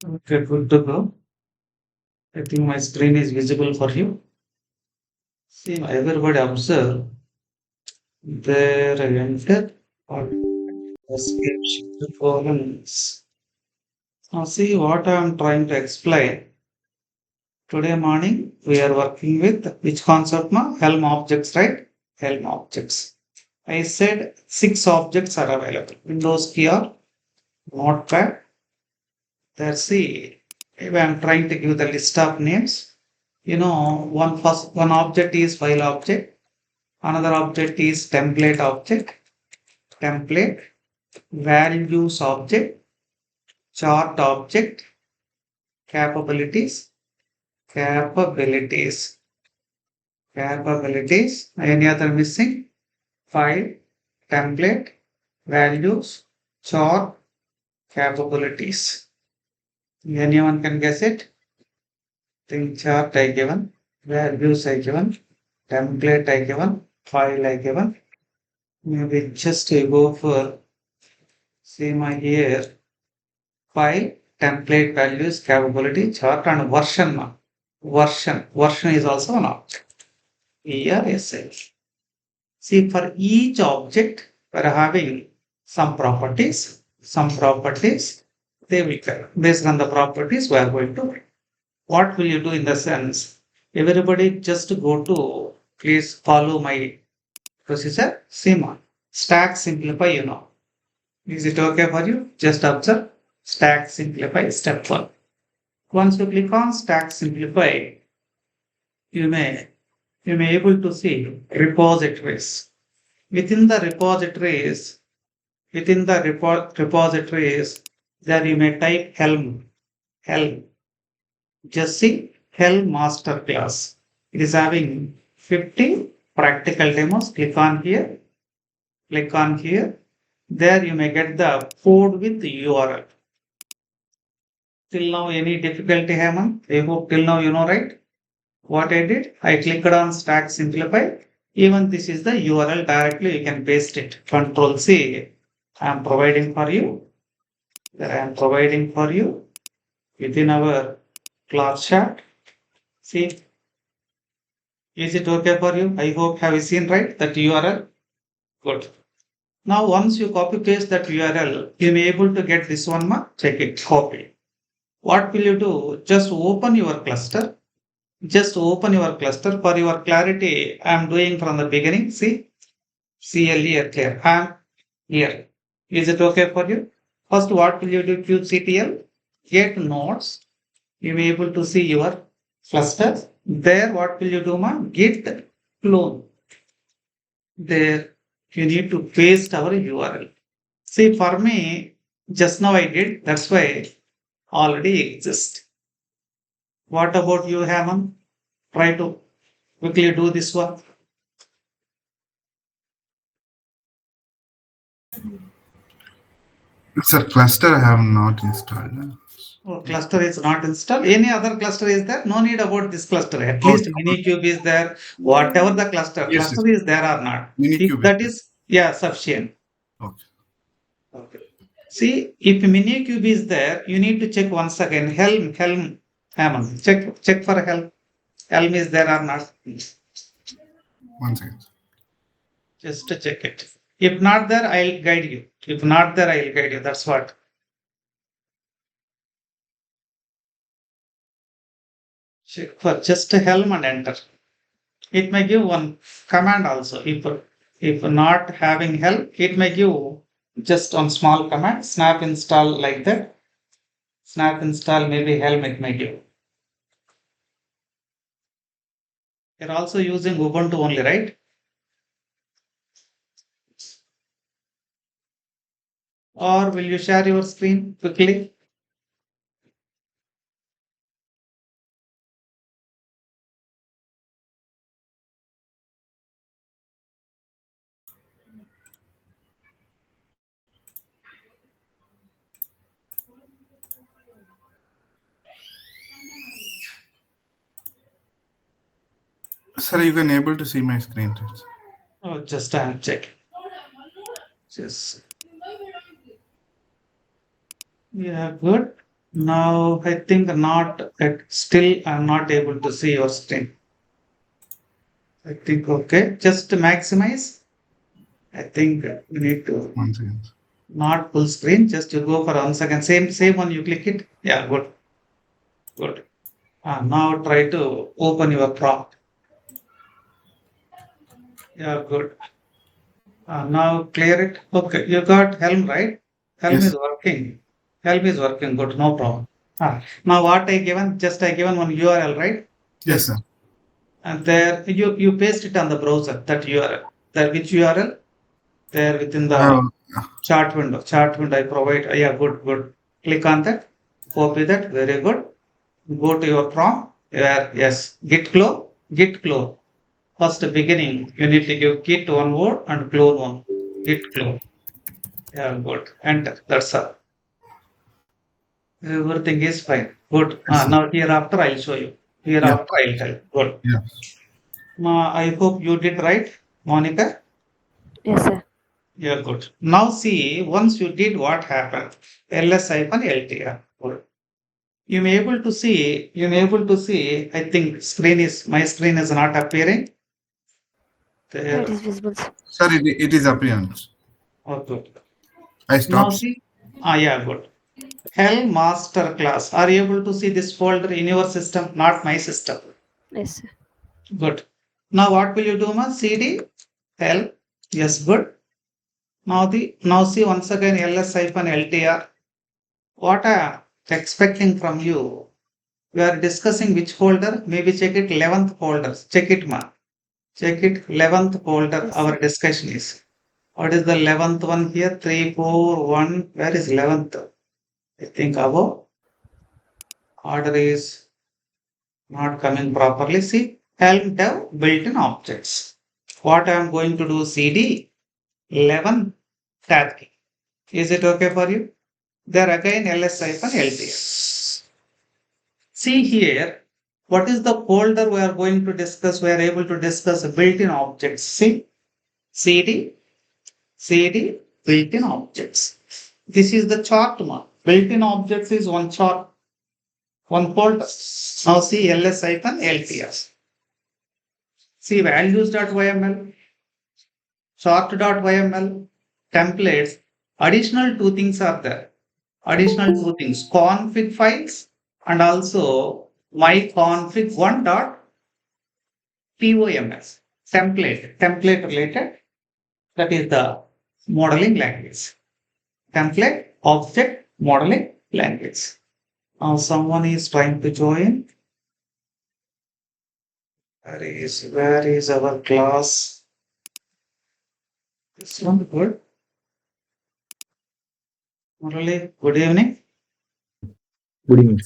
Okay, good to go. I think my screen is visible for you. See, everybody observe their enter or description columns. Now, see what I am trying to explain. Today morning, we are working with which concept now? Helm objects, right? Helm objects. I said six objects are available. Windows key or notepad. There, see, if I am trying to give the list of names, one object is file object, another object is template, values object, chart object, capabilities, capabilities, capabilities. Any other missing? File, template, values, chart, capabilities. Anyone can guess it? Think chart I given, values I given, template I given, file I given. Maybe just go for see my here file, template values, capability, chart, and version now. Version is also an object. Here is it. See, for each object, we're having some properties, they will come. Based on the properties, we are going to. What will you do in the sense? Everybody just go to, please follow my procedure. Sima. Stack simplify, Is it okay for you? Just observe. Stack simplify step one. Once you click on stack simplify, you may you may able to see repositories. Within the repositories, repositories, there you may type helm. Just see helm masterclass. It is having 50 practical demos. Click on here. There you may get the code with the URL. Till now, any difficulty, Hemant? I hope till now you know, right? What I did, I clicked on Stack Simplify. Even this is the URL directly, you can paste it. Control C. I am providing for you. That I am providing for you within our class chat. See, is it okay for you? I hope have you seen right that URL? Good. Now once you copy paste that URL, you may able to get this one. Check it. Copy. What will you do? Just open your cluster. Just open your cluster for your clarity. I am doing from the beginning. See, CLE here clear. I am here. Is it okay for you? First, what will you do? QCTL, get nodes. You may able to see your cluster. There, what will you do, ma? Git clone. There, you need to paste our URL. See, for me, just now I did. That's why already exists. What about you, Haman? Try to quickly do this one. Sir, cluster I have not installed. Oh, cluster is not installed. Any other cluster is there? No need about this cluster. At Okay, least Minikube is there. Whatever the yes, yes. cluster is there or not. If Minikube is that there. is, yeah, sufficient. Okay. Okay. See, if Minikube is there, you need to check once again. Helm, Hammond. Check for helm. Helm is there or not. One second. Just to check it. If not there, I'll guide you. If not there, I'll guide you. That's what. Check for just helm and enter. It may give one command also. If not having help, it may give just one small command, snap install like that. Snap install maybe helm it may give. You're also using Ubuntu only, right? Or will you share your screen quickly? Sir, you can able to see my screen. Right? Oh, just I'm checking. Just yeah, good. Now I think not, still I'm not able to see your screen. I think okay. Just to maximize. I think we need to One second. not full screen. Just you go for 1 second. Same one. You click it. Yeah, good, good. Now try to open your prompt. Yeah, good. Now clear it. Okay, you got Helm, right? Helm is Yes. working. Helm is working. Good, no problem. Now what I given? Just I given one URL, right? Yes, sir. Just and there you paste it on the browser. That URL. That which URL? There within the Uh, chart window. Chart window I provide. Yeah, good, good. Click on that. Copy that. Very good. Go to your prompt. Yes. Git clone. Git clone. First beginning, you need to give git one word and clone one. Git clone. Yeah, good. Enter. That's all. Everything is fine. Good. yes, sir. Now hereafter I'll show you. Yeah. Hereafter I'll tell. Good. Yeah. I hope you did right, Monica. Yes, sir. Yeah, good. Now see, once you did what happened, ls-ltr. Good. You may able to see, I think my screen is not appearing. Yeah, it There. is visible, sir. Sir, it is appearance. Oh, good. I Now stopped. see, yeah, good. Helm master class. Are you able to see this folder in your system, not my system? Yes, sir. Good. Now what will you do, ma? CD help. Yes, good. Now see once again ls-ltr. What I am expecting from you. We are discussing which folder. Maybe check it 11th folder. Check it, ma. Check it 11th folder. Yes, Our sir. discussion is. What is the 11th one here? 3, 4, 1. Where is 11th? I think above. Order is not coming properly. See, helm dev built-in objects. What I am going to do cd 11 tab key. Is it okay for you? There again ls-ltr. See here, what is the folder we are going to discuss? We are able to discuss built-in objects. See, cd built-in objects. This is the chart mark. Built-in objects is one chart, one folder. Now see ls-ltr. See values.yml, chart.yml, templates. Additional two things are there. Additional two things, config files and also my config1 dot POMS, template related. That is the modeling language. Template object modeling language. Now someone is trying to join. Where is our class? This one good. Murali, good evening. Good evening.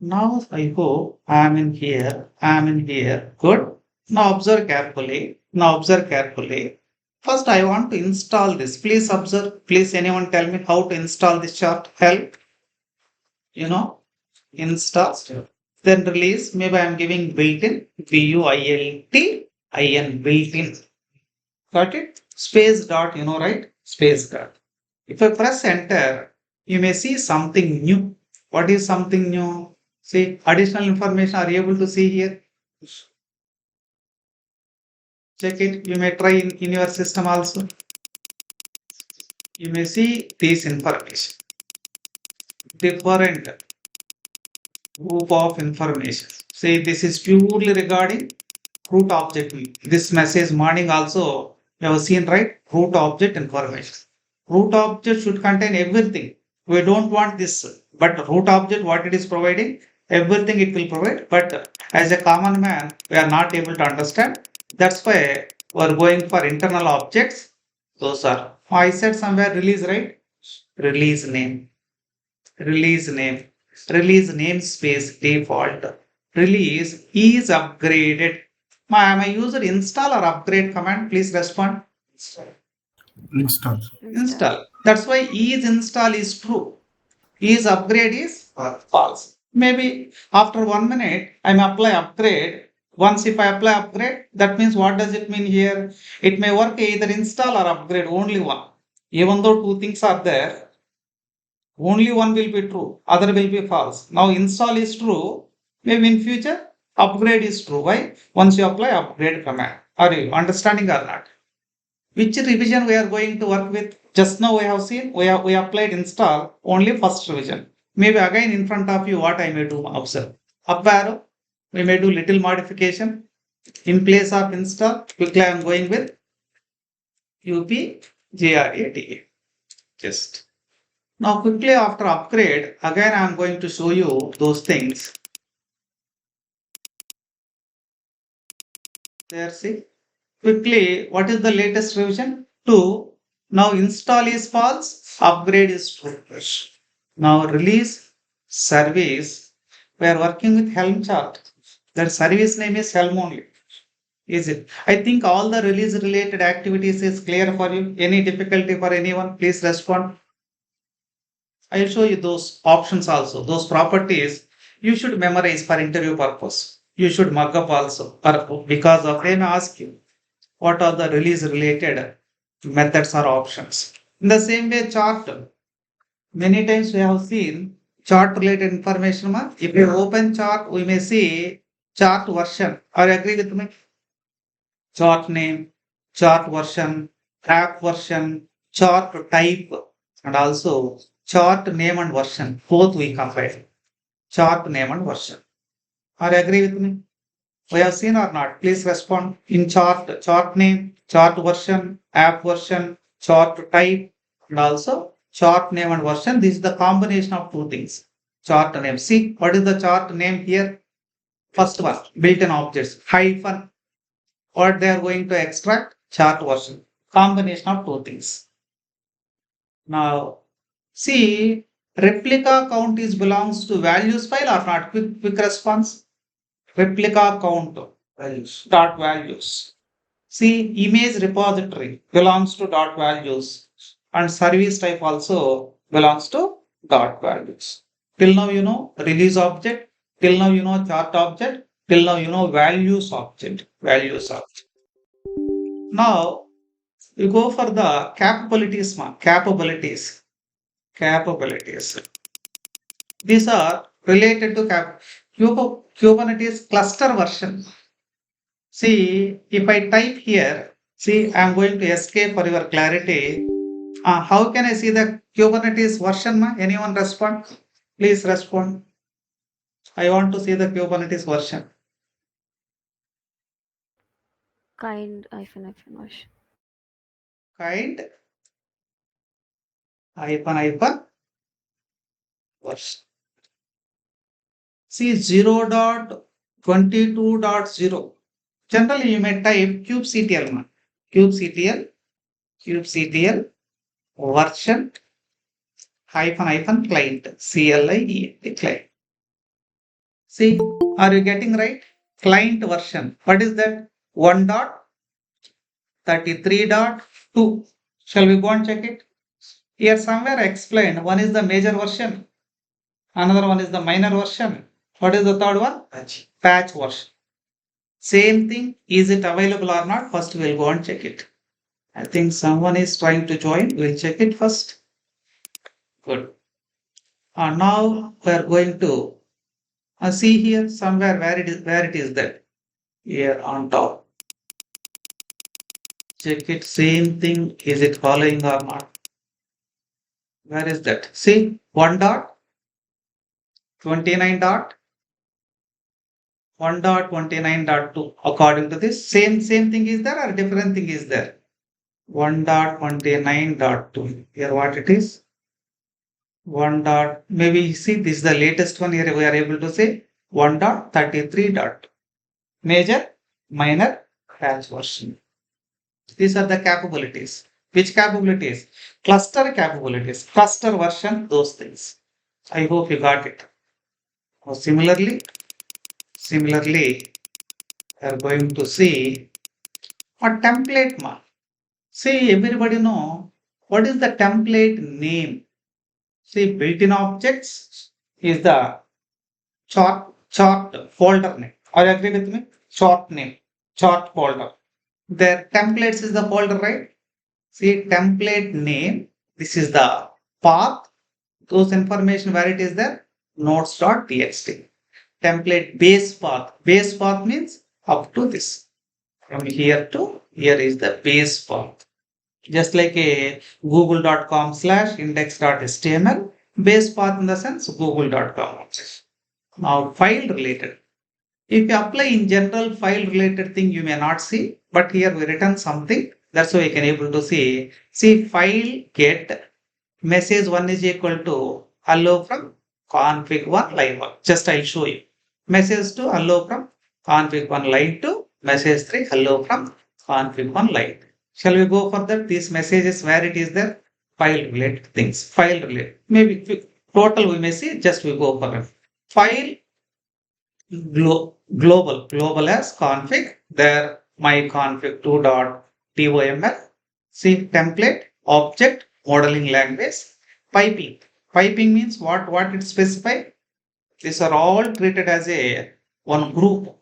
Now I hope I am in here. I am in here. Good. Now observe carefully. Now observe carefully. First, I want to install this. Please observe. Please, anyone tell me how to install this chart? Help. You know, install. Then release. Maybe I am giving built-in. built-in. Built-in. Got it? Space dot. You know, right? Space dot. If I press enter, you may see something new. What is something new? See, additional information are you able to see here? Check it. You may try in your system also. You may see this information. Different group of information. Say this is purely regarding root object. This message morning also you have seen, right? Root object information. Root object should contain everything. We don't want this, but root object, what it is providing, everything it will provide. But as a common man, we are not able to understand. That's why we are going for internal objects. Those are, I said somewhere release, right? Release name, release name, release namespace default. Release is upgraded. My user install or upgrade command, please respond. Install. Install. Install. That's why is install is true. Is upgrade is false. Maybe after 1 minute, I may apply upgrade. Once if I apply upgrade, that means what does it mean here? It may work either install or upgrade, only one. Even though two things are there, Only one will be true, other will be false. Now install is true, maybe in future upgrade is true. Why? Once you apply upgrade command. Are you understanding or not? Which revision we are going to work with? Just now we have seen, we applied install only first revision. Maybe again in front of you what I may do, observe. Up arrow, we may do little modification. In place of install, quickly I am going with UPGRATA. Just. Now quickly after upgrade, again I am going to show you those things. There, see. Quickly, what is the latest revision? 2. Now install is false, upgrade is true. Now release service. We are working with Helm chart. That service name is Helm only. Is it? I think all the release related activities is clear for you. Any difficulty for anyone? Please respond. I will show you those options also. Those properties you should memorize for interview purpose. You should mark up also. Because of they may ask you what are the release related methods or options. In the same way, chart. Many times we have seen chart related information. If you open chart, we may see chart version. Are you agree with me? Chart name, chart version, app version, chart type, and also chart name and version. Both we compare. Chart name and version. Are you agree with me? We have seen or not? Please respond. In chart name, chart version, app version, chart type, and also chart name and version. This is the combination of two things. Chart name. See, what is the chart name here? First one, built-in objects, hyphen. What they are going to extract? Chart version. Combination of two things. Now, see, replica count is belongs to values file or not? Quick response. Replica count values, dot values. See, image repository belongs to dot values and service type also belongs to dot values. Till now, you know release object. Till now, you know chart object. Till now, you know values object. Values object. Now, you go for the capabilities. Capabilities. Capabilities. These are related to Kubernetes cluster version. See, if I type here, see, I'm going to escape for your clarity. How can I see the Kubernetes version? Anyone respond? Please respond. I want to see the Kubernetes version. Kind hyphen version. Kind hyphen version. See 0.22.0. Generally, you may type kubectl. Kubectl version hyphen client. CLIENT client. See, are you getting right? Client version. What is that? 1.33.2. Shall we go and check it? Here somewhere I explained. One is the major version. Another one is the minor version. What is the third one? Patch version. Same thing. Is it available or not? First we'll go and check it. I think someone is trying to join. We'll check it first. Good. Now we are going to see here somewhere where it is there. Here on top. Check it. Same thing. Is it following or not? Where is that? See 1.29.1.29.2. According to this, same thing is there or different thing is there? 1.29.2. Here what it is? Maybe see this is the latest one here we are able to say 1.33. Major, minor, patch version. These are the capabilities. Which capabilities? Cluster capabilities, cluster version, those things. I hope you got it. Now, similarly, we are going to see a template. See, everybody know what is the template name. See, built-in objects is the chart folder name. Are you agree with me? Chart name, chart folder. Their templates is the folder, right? See, template name. This is the path. those information where it is there, notes.txt. Template base path. Base path means up to this. From here to here is the base path. Just like a google.com/index.html, base path in the sense google.com. Now file related. If you apply in general file related thing, you may not see, but here we written something. That's why you can able to see. See file get message 1 is equal to hello from config1 line 1. Just I'll show you. Message to hello from config1 line 2. Message 3 hello from config1 line. Shall we go for that? These messages where it is there? File related things. File related. Maybe total we may see. Just we go for it. File global as config. There my config2.toml. See template object modeling language piping. Piping means what it specify. These are all treated as a one group.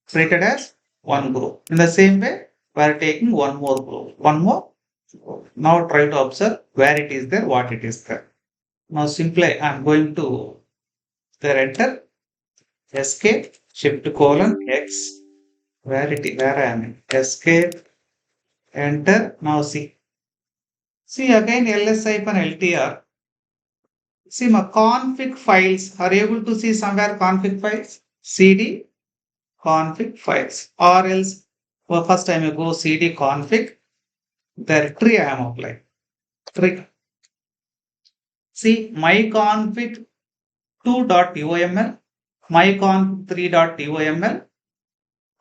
Treated as one group. In the same way, we are taking one more group. One more. Now try to observe where it is there, what it is there. Now simply I am going to there enter escape shift colon x where I am in. Escape enter. Now see again ls-ltr. See my config files. Are you able to see somewhere config files? cd config files, or else first time you go cd config. There tree I am applying. Tree. See my config 2.toml, my config 3.toml.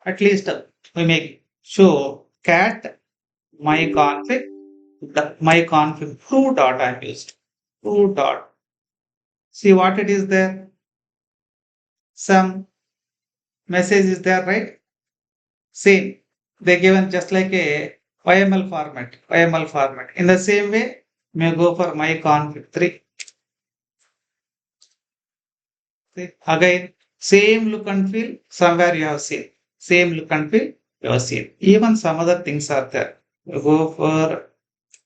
At least we make show cat my config. My config 2 dot I used. 2 dot. See what it is there. Some message is there, right? Same. They given just like a YML format. YML format. In the same way, may go for my config 3. See, again, same look and feel. Somewhere you have seen. Same look and feel you have seen. Even some other things are there. You go for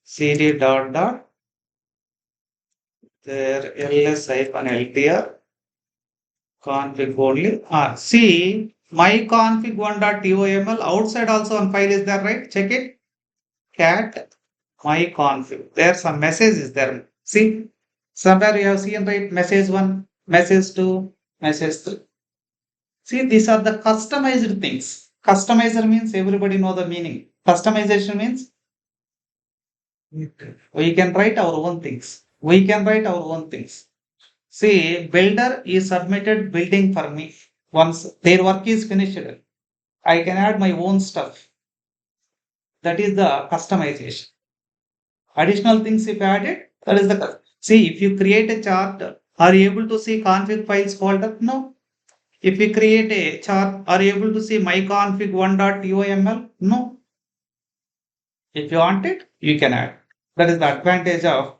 cd dot dot. There ls-ltr config only. See my config 1.toml outside also one file is there, right? Check it. Cat my config. There some message is there. See somewhere you have seen, right? Message 1, message 2, message 3. See these are the customized things. Customizer means everybody know the meaning. Customization means we can write our own things. We can write our own things. See, builder is submitted building for me. Once their work is finished, I can add my own stuff. That is the customization. Additional things if added, that is the. See, if you create a chart, are you able to see config files folder? No. If you create a chart, are you able to see my config 1.toml? No. If you want it, you can add. That is the advantage of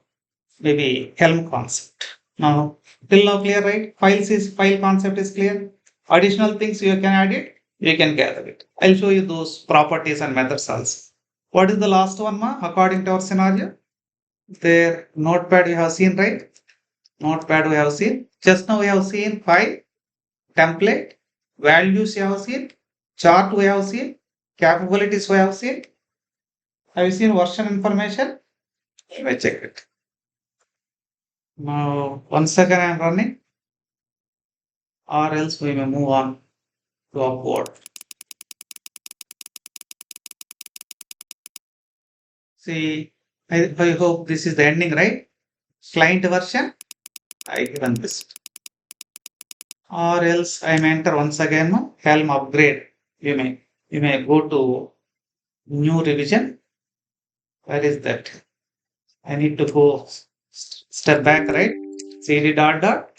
maybe Helm concept. Now, till now clear, right? File concept is clear. Additional things you can add it, you can gather it. I'll show you those properties and methods also. What is the last one, ma? According to our scenario, there notepad we have seen, right? Notepad we have seen. Just now we have seen file, template, values we have seen, chart we have seen, capabilities we have seen. Have you seen version information? Let me check it. Now, 1 second I am running, or else we may move on to upward. See, I hope this is the ending, right? Client version, I given this. Or else I may enter once again, no? Helm upgrade. You may go to new revision. Where is that? I need to go step back, right? cd dot dot.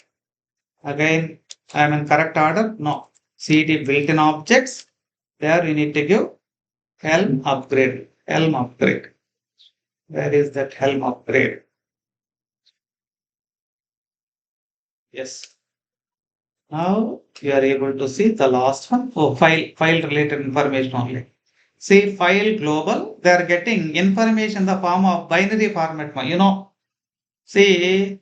Again, I am in correct order. No. cd built-in objects. There you need to give helm upgrade. Helm upgrade. Where is that helm upgrade? Yes. Now you are able to see the last one. Oh, file related information only. See file global. They are getting information in the form of binary format. You know. See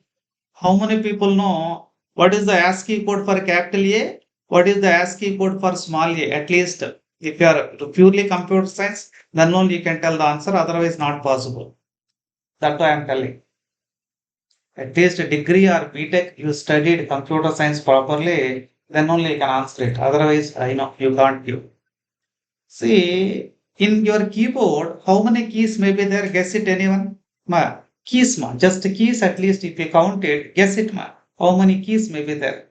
How many people know what is the ASCII code for capital A? What is the ASCII code for small a? At least if you are purely computer science, then only you can tell the answer, otherwise not possible. That's why I am telling. At least a degree or BTech, you studied computer science properly, then only you can answer it. Otherwise, you can't give. See, in your keyboard, how many keys may be there? Guess it, anyone? Keys, just keys, at least if you count it, guess it, how many keys may be there?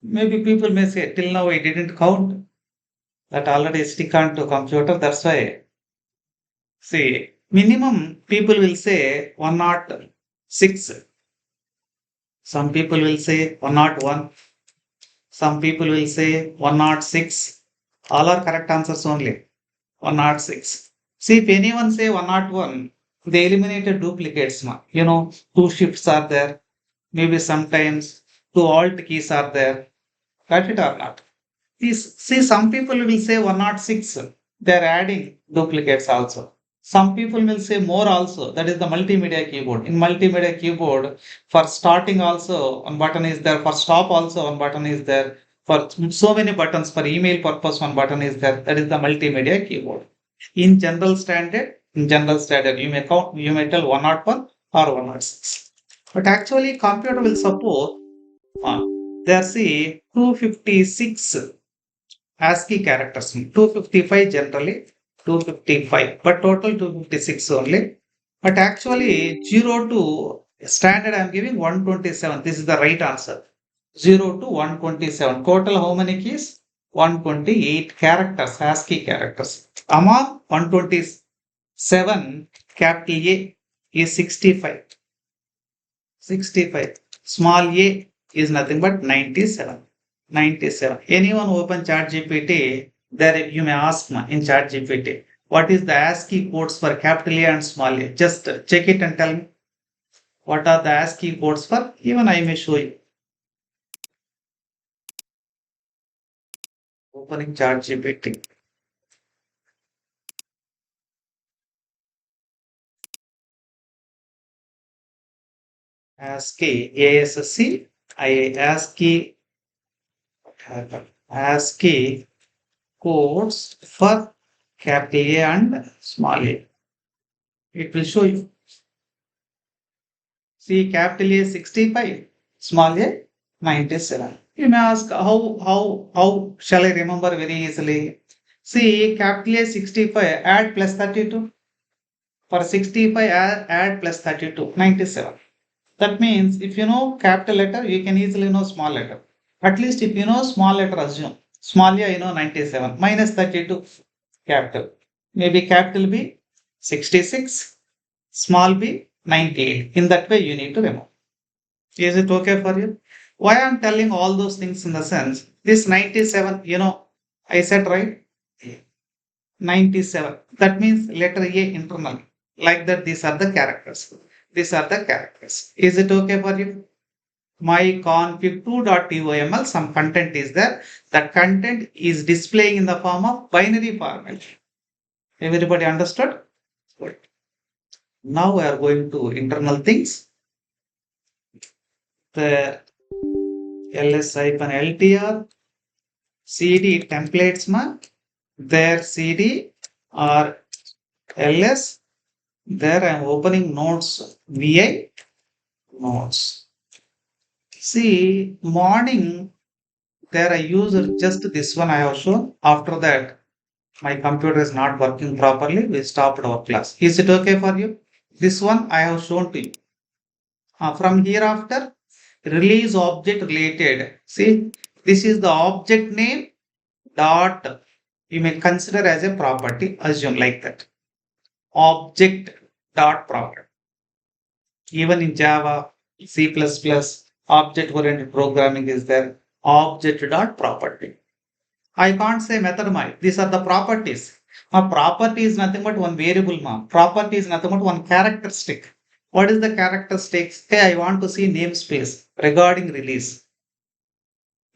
Maybe people may say, till now I didn't count. That already stick on to computer, that's why. See, minimum people will say 106. Some people will say 101. Some people will say 106. All are correct answers only. 106. See, if anyone say 101, they eliminated duplicates. Two shifts are there. Maybe sometimes two alt keys are there. Got it or not? See, some people will say 106. They are adding duplicates also. Some people will say more also. That is the multimedia keyboard. In multimedia keyboard, for starting also one button is there. For stop also one button is there. For so many buttons, for email purpose one button is there. That is the multimedia keyboard. In general standard, you may count. You may tell 101 or 106. But actually, computer will support. There see 256 ASCII characters, 255 generally, 255, but total 256 only. But actually, 0 to standard, I am giving 127. This is the right answer. 0 to 127. Total how many keys? 128 characters, ASCII characters. Among 127, capital A is 65. 65. Small a is nothing but 97. 97. Anyone open chat GPT, there you may ask in chat GPT, what is the ASCII codes for capital A and small a? Just check it and tell me what are the ASCII codes for. Even I may show you. Opening chat GPT. ASCII, ASC, ASCII, ASCII codes for capital A and small a. It will show you. See, capital A 65, small a 97. You may ask how shall I remember very easily? See, capital A 65, add plus 32. For 65, add plus 32, 97. That means if you know capital letter, you can easily know small letter. At least if you know small letter, assume. Small a, 97, minus 32, capital. Maybe capital B, 66, small b, 98. In that way, you need to remove. Is it okay for you? Why I'm telling all those things in the sense, this 97, I said right? 97. That means letter A internal. Like that, these are the characters. These are the characters. Is it okay for you? My config2.toml, some content is there. That content is displaying in the form of binary format. Everybody understood? Good. Now we are going to internal things. The ls-ltr cd templates there cd or ls, there I am opening nodes vi nodes. See, morning there I used just this one I have shown. After that my computer is not working properly, we stopped our class. Is it okay for you? This one I have shown to you. From hereafter, release object related. See, this is the object name dot, you may consider as a property, assume like that. Object dot property. Even in Java, C++, object oriented programming is there. Object dot property. I can't say method These are the properties. Property is nothing but one variable Property is nothing but one characteristic. What is the characteristics? Hey, I want to see namespace regarding release.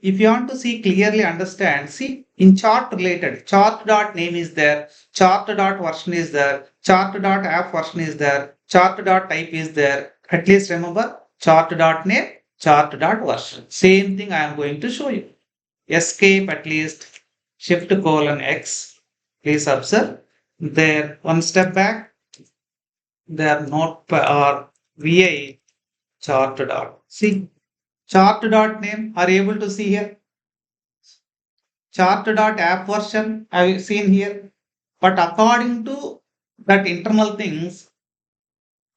If you want to see clearly understand, see in chart related, chart.name is there, chart.version is there, chart.app version is there, chart.type is there. At least remember chart.name, chart.version. Same thing I am going to show you. Escape at least, Shift:*X. Please observe. There, one step back, there not or VI chart dot. See, chart dot name are you able to see here. Chart dot app version I have seen here. But according to that internal things,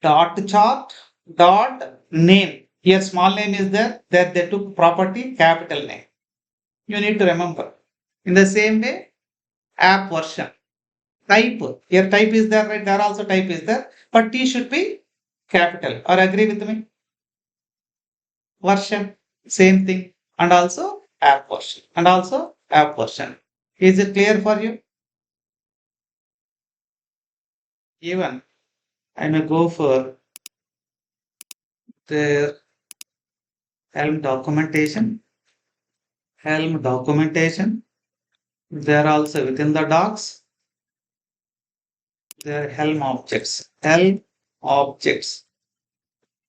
dot chart dot name. Here small name is there, that they took property capital name. You need to remember. In the same way, app version. Type. Here type is there, right? There also type is there. But T should be capital. Or agree with me? Version. Same thing. And also app version. And also app version. Is it clear for you? Even I may go for the helm documentation. Helm documentation. There also within the docs. There are helm objects. Helm objects.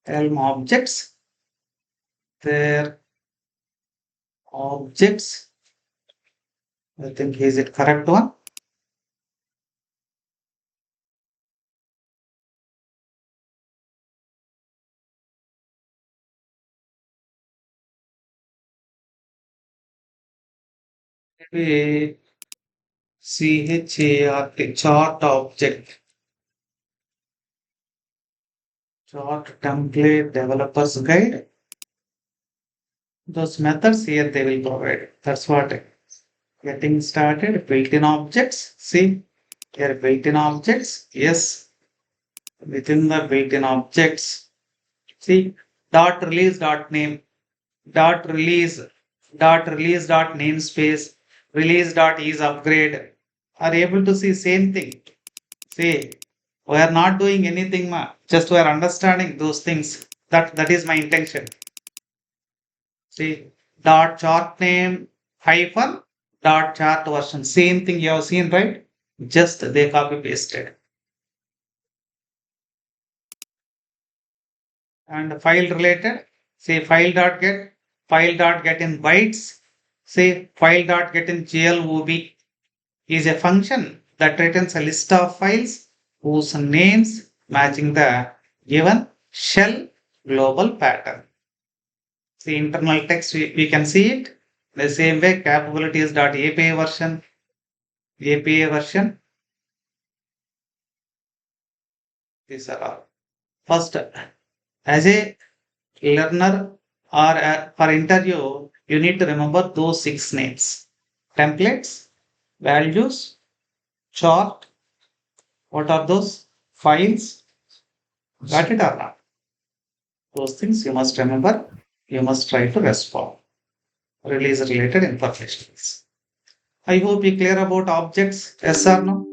Helm objects. There objects. I think is it correct one? Maybe CHART chart object. Chart template developers guide. Those methods here they will provide. That's what getting started. Built-in objects. See here built-in objects. Yes. Within the built-in objects. See dot release dot name. Dot release dot namespace. Release dot is upgrade. Are able to see same thing. See, we are not doing anything, just we are understanding those things. That is my intention. See, dot chart name hyphen dot chart version. Same thing you have seen, right? Just they copy pasted. And file related, say file dot get in bytes. Say file dot get in GLOB is a function that returns a list of files whose names matching the given shell global pattern. The internal text, we can see it the same way. Capabilities.api version, API version. These are all. First, as a learner or for interview, you need to remember those 6 names: templates, values, chart. What are those? Files. Got it or not? Those things you must remember. You must try to respond. Release related information. I hope you clear about objects. Yes or no?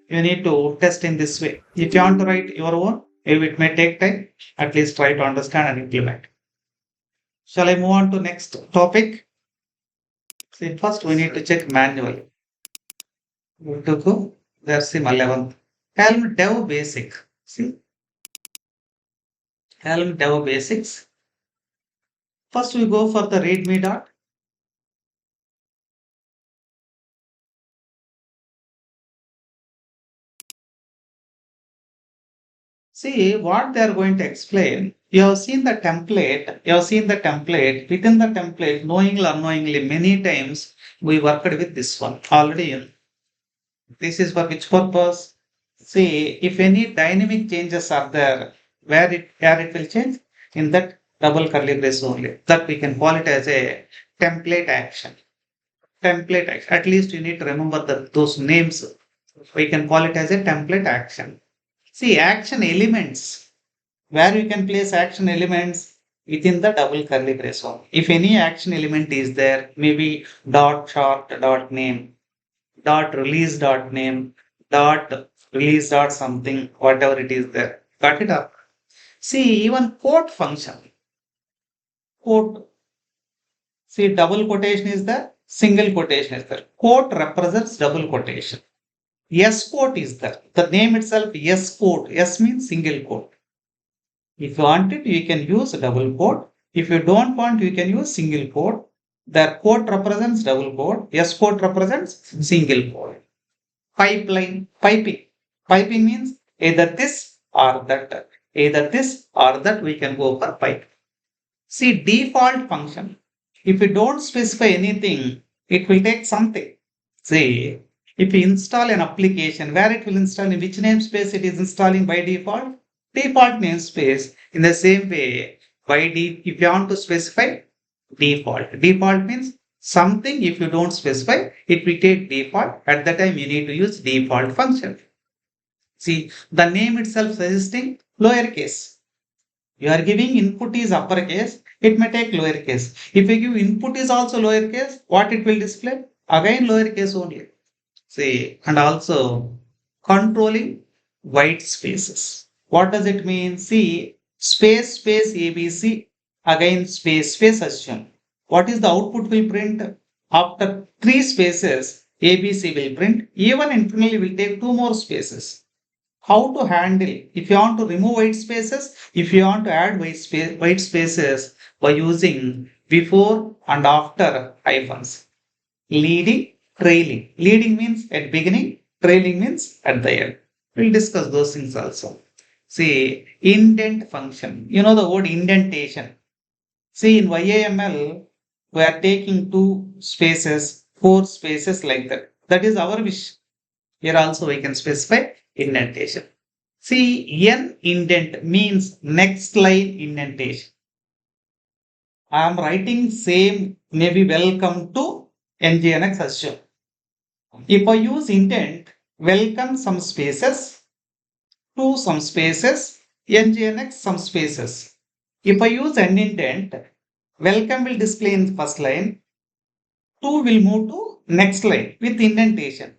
You need to test in this way. If you want to write your own, maybe it may take time. At least try to understand and implement. Shall I move on to next topic? See, first we need to check manually. We have to go. There's sim 11th. Helm Dev Basic. See, Helm Dev Basics. First we go for the readme dot. See what they are going to explain. You have seen the template. You have seen the template. Within the template, knowingly or unknowingly, many times we worked with this one already. This is for which purpose? See, if any dynamic changes are there, where it will change? In that double curly brace only. That we can call it as a template action. Template action. At least you need to remember those names. We can call it as a template action. See, action elements, where you can place action elements within the double curly brace one. If any action element is there, maybe dot chart dot name, dot release dot name, dot release dot something, whatever it is there. Got it up. See, even quote function. Quote. See, double quotation is there, single quotation is there. Quote represents double quotation. S quote is there. The name itself, S quote. S means single quote. If you want it, you can use double quote. If you don't want, you can use single quote. The quote represents double quote. S quote represents single quote. Pipeline, piping. Piping means either this or that. Either this or that we can go for pipe. See, default function. If you don't specify anything, it will take something. Say, if you install an application, where it will install, in which namespace it is installing by default? Default namespace. In the same way, if you want to specify default. Default means something, if you don't specify, it will take default. At that time, you need to use default function. See, the name itself suggesting lowercase. You are giving input is uppercase, it may take lowercase. If you give input is also lowercase, what it will display? Again lowercase only. See, and also controlling white spaces. What does it mean? See, space ABC, again space assume. What is the output will print? After 3 spaces, ABC will print. Even internally will take 2 more spaces. How to handle if you want to remove white spaces, if you want to add white spaces by using before and after hyphens. Leading, trailing. Leading means at beginning, trailing means at the end. We'll discuss those things also. See, indent function. You know the word indentation. See, in YAML, we are taking 2 spaces, 4 spaces like that. That is our wish. Here also we can specify indentation. See, N indent means next line indentation. I am writing same, maybe welcome to NGNX Azure. If I use indent, welcome some spaces, to some spaces, NGNX some spaces. If I use an indent, welcome will display in first line, to will move to next line with indentation.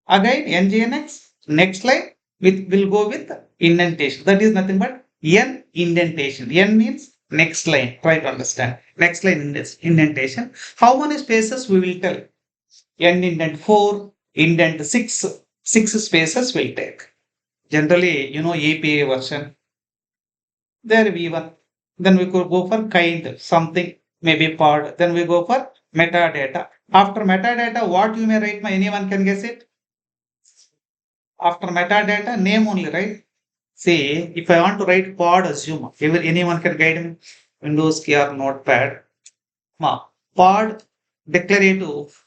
Again, NGNX, next line will go with indentation. That is nothing but N indentation. N means next line. Try to understand. Next line indentation. How many spaces we will tell? N indent 4, indent 6. 6 spaces will take. Generally, APA version. There V1. Then we could go for kind, something, maybe pod. Then we go for metadata. After metadata, what you may write, anyone can guess it? After metadata, name only, right? Say, if I want to write pod assume, anyone can guide me. Windows key or notepad. Pod declarative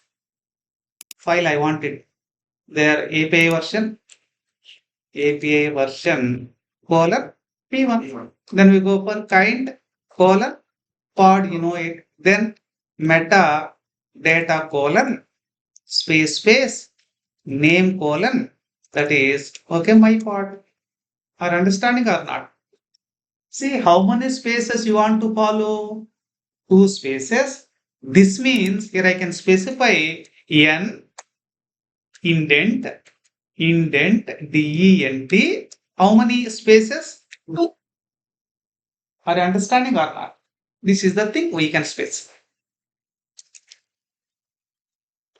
file I wanted. Their API version, colon, P1. Then we go for kind, colon, pod, it. Then meta data colon, space, name colon, that is, okay, my pod. Are understanding or not? See how many spaces you want to follow? 2 spaces. This means here I can specify N indent, DENT. How many spaces? 2. Are you understanding or not? This is the thing we can specify.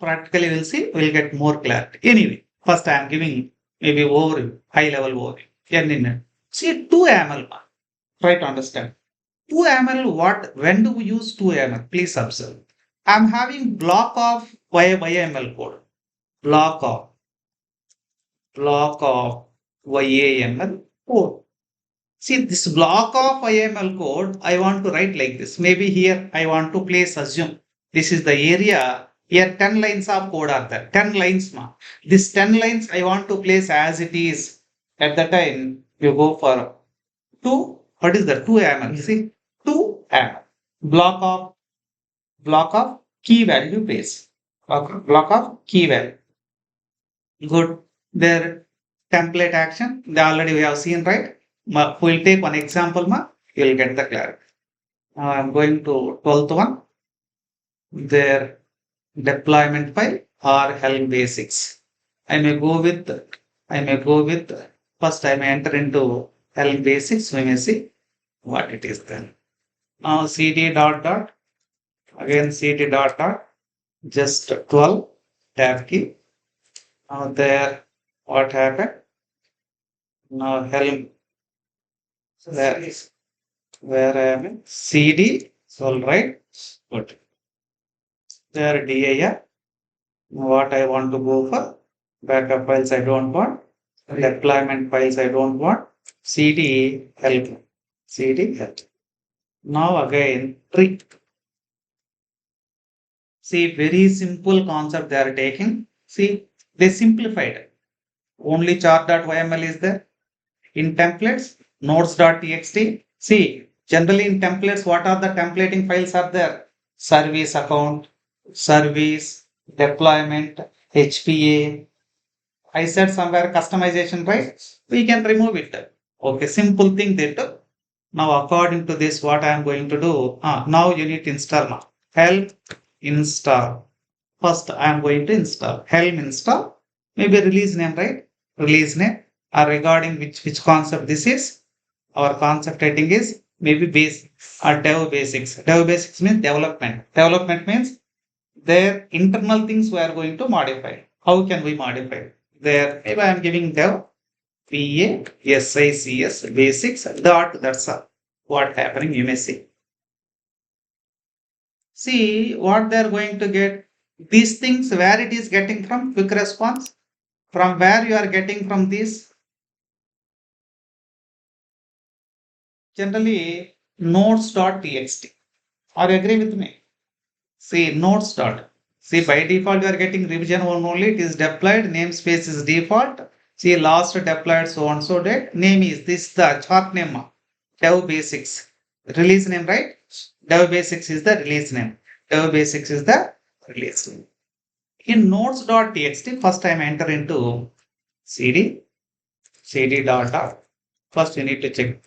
Practically we'll see, we'll get more clarity. Anyway, first I am giving maybe overview, high level overview. N indent. See 2YAML. Try to understand. 2YAML, when do we use 2YAML? Please observe. I'm having block of YAML code. Block of YAML code. See, this block of YAML code, I want to write like this. Maybe here I want to place assume. This is the area. Here 10 lines of code are there. 10 lines. This 10 lines I want to place as it is. At the time, you go for 2. What is the 2YAML? See, 2YAML. Block of key value base. Block of key value. Good. Their template action. They already we have seen, right? We'll take one example. You'll get the clarity. I'm going to 12th one. Their deployment file or helm basics. I may go with first I may enter into helm basics. We may see what it is then. Now cd dot again cd dot just 12 tab key. Now there what happened? Now helm there is where I am in CD. So I'll write good. There dir. What I want to go for backup files I don't want. Deployment files I don't want. CD help. CD help. Now again tree. See, very simple concept they are taking. See, they simplified. Only chart.yml is there. In templates, nodes.txt. See, generally in templates, what are the templating files are there? Service account, service, deployment, HPA. I said somewhere customization, right? We can remove it. Okay, simple thing they took. Now, according to this, what I am going to do? Now you need to install now. Help install. First, I am going to install helm install. Maybe release name, right? Release name. Regarding which concept this is. Our concept heading is maybe base or dev basics. Dev basics means development. Development means their internal things we are going to modify. How can we modify? There, maybe I am giving dev PASICS basics dot. That's all. What happening? You may see. See what they are going to get. These things where it is getting from quick response. From where you are getting from this. Generally nodes.txt. Are you agree with me? See nodes dot. See by default you are getting revision one only. It is deployed. Namespace is default. See last deployed so on so date. Name is this the chart name. Dev basics. Release name, right? Dev basics is the release name. Dev basics is the release name. In nodes.txt, first I am enter into cd dot. First you need to check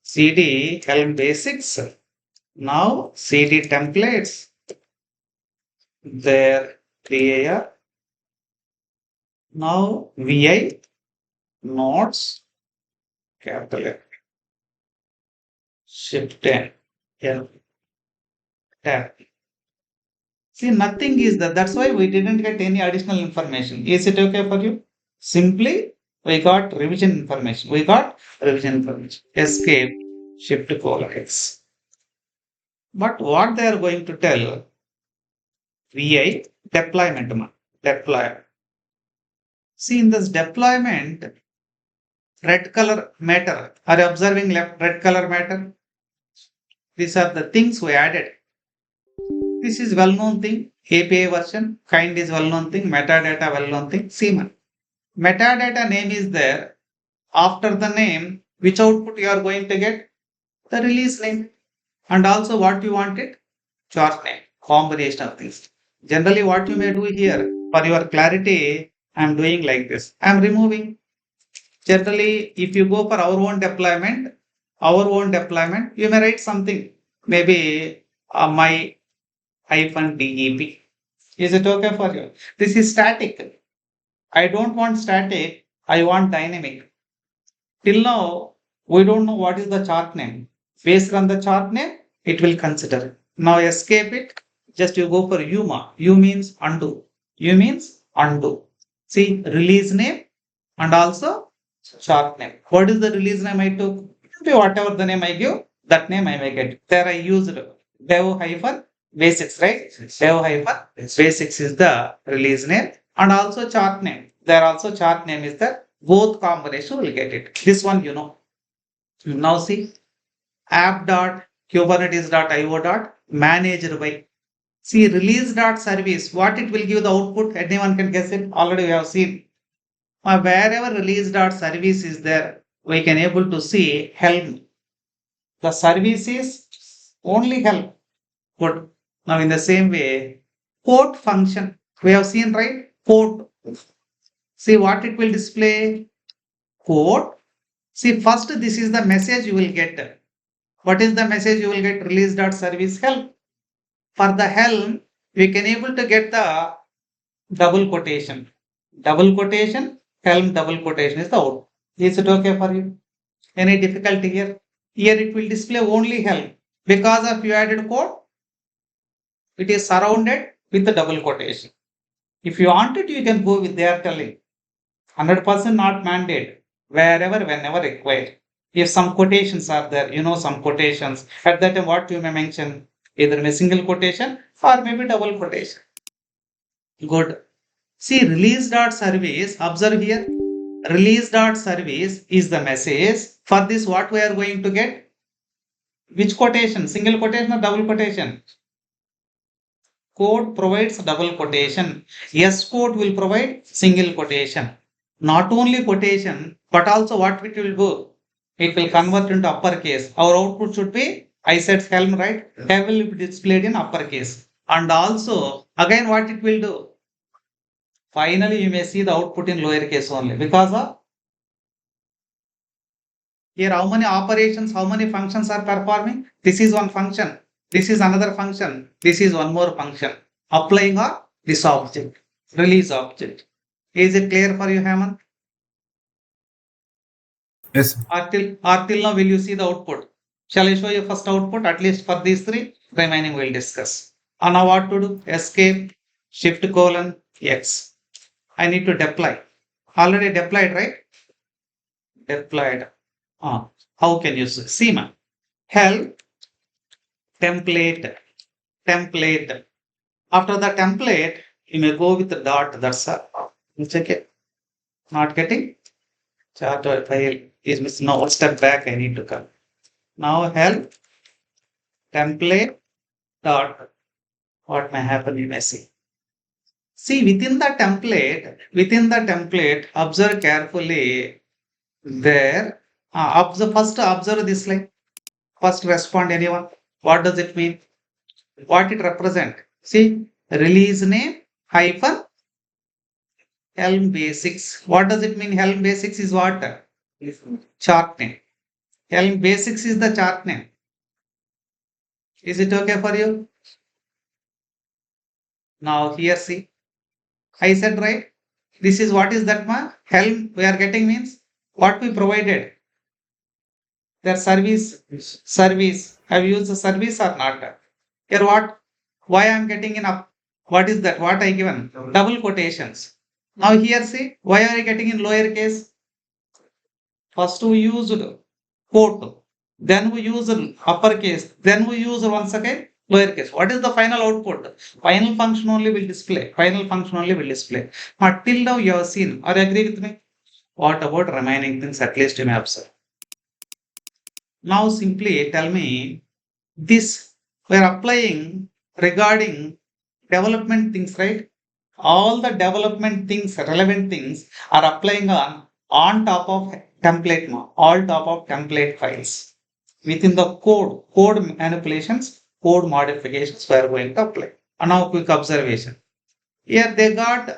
cd helm basics. Now cd templates. There var. Now vi nodes capital F. Shift N. L. Tab. See, nothing is that. That's why we didn't get any additional information. Is it okay for you? Simply, we got revision information. Escape, shift X. But what they are going to tell, VI deployment. Deploy. See, in this deployment, red color matter. Are you observing red color matter? These are the things we added. This is well-known thing. API version, kind is well-known thing, metadata well-known thing, seaman. Metadata name is there. After the name, which output you are going to get? The release name. And also what you wanted? Chart name. Combination of things. Generally, what you may do here, for your clarity, I am doing like this. I am removing. Generally, if you go for our own deployment, you may write something. Maybe my -dep. Is it okay for you? This is static. I don't want static. I want dynamic. Till now, we don't know what is the chart name. Based on the chart name, it will consider. Now escape it. Just you go for UMA. U means undo. U means undo. See, release name and also chart name. What is the release name I took? Whatever the name I give, that name I may get. There I used dev basics, right? Dev basics is the release name and also chart name. There also chart name is the both combination will get it. This one you know. Now see app.kubernetes.io. Managed by. See release.service. What it will give the output? Anyone can guess it. Already we have seen. Wherever release.service is there, we can able to see helm. The service is only helm. Good. Now in the same way, port function. We have seen, right? Port. See what it will display? Port. See first this is the message you will get. What is the message you will get? Release.service helm. For the helm, we can able to get the double quotation. Double quotation, helm double quotation is the out. Is it okay for you? Any difficulty here? Here it will display only helm. Because of you added code, it is surrounded with the double quotation. If you want it, you can go with they are telling. 100% not mandate. Wherever, whenever required. If some quotations are there, some quotations, at that time what you may mention, either a single quotation or maybe double quotation. Good. See, release.service, observe here, release.service is the message. For this, what we are going to get? Which quotation? Single quotation or double quotation? Code provides double quotation. Yes, code will provide single quotation. Not only quotation, but also what it will do? It will convert into uppercase. Our output should be, I said helm, right? Helm will be displayed in uppercase. And also, again, what it will do? Finally, you may see the output in lowercase only because of here how many operations, how many functions are performing. This is one function. This is another function. This is one more function. Applying on this object, release object. Is it clear for you, Hemant? Yes, sir. Or till now, will you see the output? Shall I show you first output? At least for these three, remaining we'll discuss. And now what to do? Escape, shift colon, X. I need to deploy. Already deployed, right? Deployed. How can you see, man? Help, template, template. After the template, you may go with the dot. That's all. You check it. Not getting? Chart or file is missing. No, one step back. I need to come. Now help, template, dot. What may happen? You may see. See, within the template, observe carefully there. First observe this line. First respond anyone. What does it mean? What it represent? See, release name hyphen helm basics. What does it mean? Helm basics is what? Chart name. Helm basics is the chart name. Is it okay for you? Now here see. I said right. This is what is that ma? Helm we are getting means what we provided. Their service. Have you used the service or not? Here what? Why I am getting in up? What is that? What I given? Double quotations. Now here see, why are you getting in lowercase? First we used quote, then we use uppercase, then we use once again lowercase. What is the final output? Final function only will display. Final function only will display. But till now you have seen. Are you agree with me? What about remaining things? At least you may observe. Now simply tell me this we are applying regarding development things, right? All the development things, relevant things are applying on top of template, all top of template files. Within the code manipulations, code modifications we are going to apply. And now quick observation. Here they got,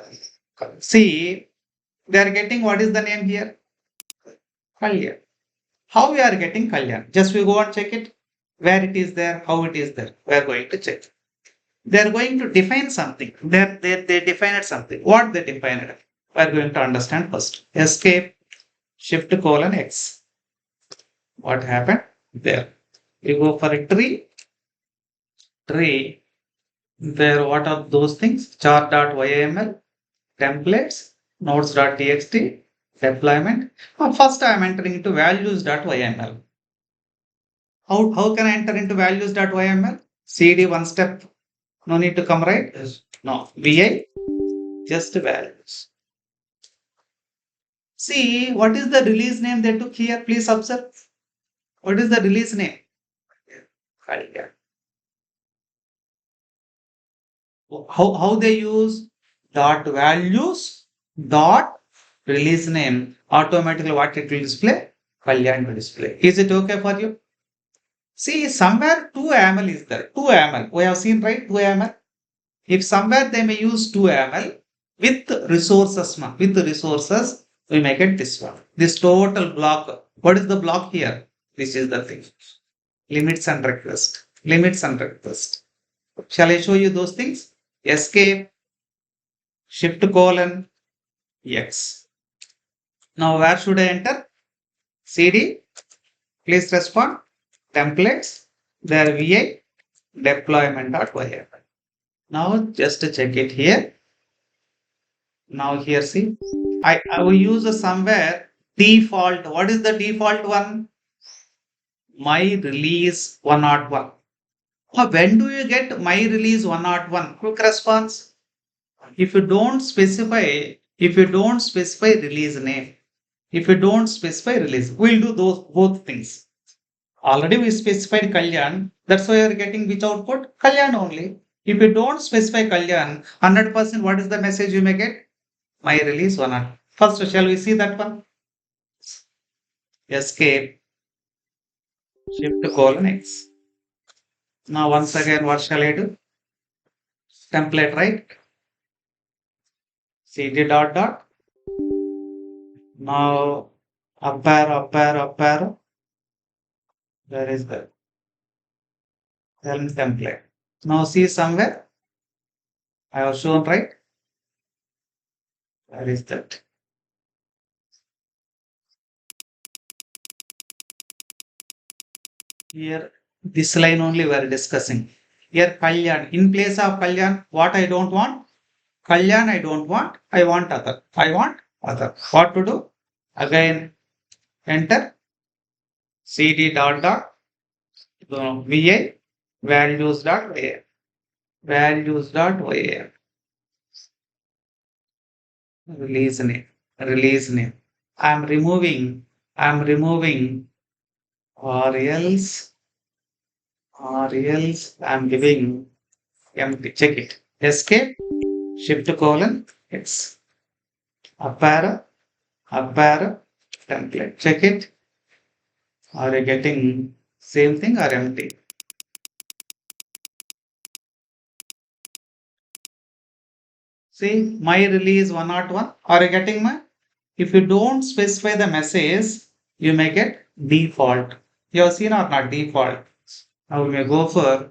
see, they are getting what is the name here? Kalyan. How we are getting Kalyan? Just we go and check it. Where it is there, how it is there. We are going to check. They are going to define something. They defined something. What they defined? We are going to understand first. Escape, shift colon X. What happened there? You go for a tree. There, what are those things? Chart.yml, templates, nodes.txt, deployment. First, I am entering into values.yml. How can I enter into values.yml? CD one step. No need to come, right? No. VI, just values. See, what is the release name they took here? Please observe. What is the release name? How they use dot values dot release name, automatically what it will display? Kalyan will display. Is it okay for you? See, somewhere 2 ml is there. 2 ml. We have seen, right? 2 ml. If somewhere they may use 2 ml with resources, we may get this one. This total block. What is the block here? This is the thing. Limits and request. Limits and request. Shall I show you those things? Escape, shift colon, X. Now where should I enter? CD, please respond. Templates, there VI, deployment.yml. Now just to check it here. Now here see, I will use somewhere default. What is the default one? my release 101. When do you get my release 101? Quick response. If you don't specify release name, if you don't specify release, we'll do those both things. Already we specified Kalyan, that's why you're getting which output? Kalyan only. If you don't specify Kalyan, 100%, what is the message you may get? My release 101. First, shall we see that one? Escape, shift colon X. Now once again, what shall I do? Template, right? cd dot dot. Now up arrow. Where is the helm template? Now see somewhere I have shown, right? Where is that? Here, this line only we are discussing. Here, Kalyan. In place of Kalyan, what I don't want? Kalyan I don't want. I want other. I want other. What to do? Again, enter cd dot dot va values dot va values dot va release name. Release name. I'm removing or else I'm giving empty. Check it. Escape, shift colon X. Up arrow, template. Check it. Are you getting same thing or empty? See, my release 101. Are you getting my? If you don't specify the message, you may get default. You have seen or not default? Now we may go for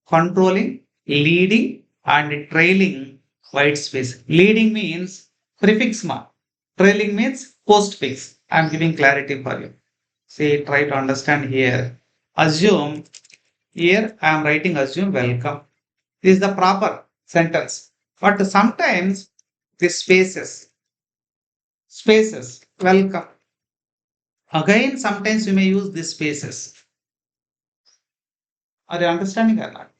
controlling, leading, and trailing white space. Leading means prefix mark. Trailing means postfix. I am giving clarity for you. See, try to understand here. Assume, here I am writing assume welcome. This is the proper sentence. But sometimes this spaces, welcome. Again, sometimes you may use these spaces. Are you understanding or not?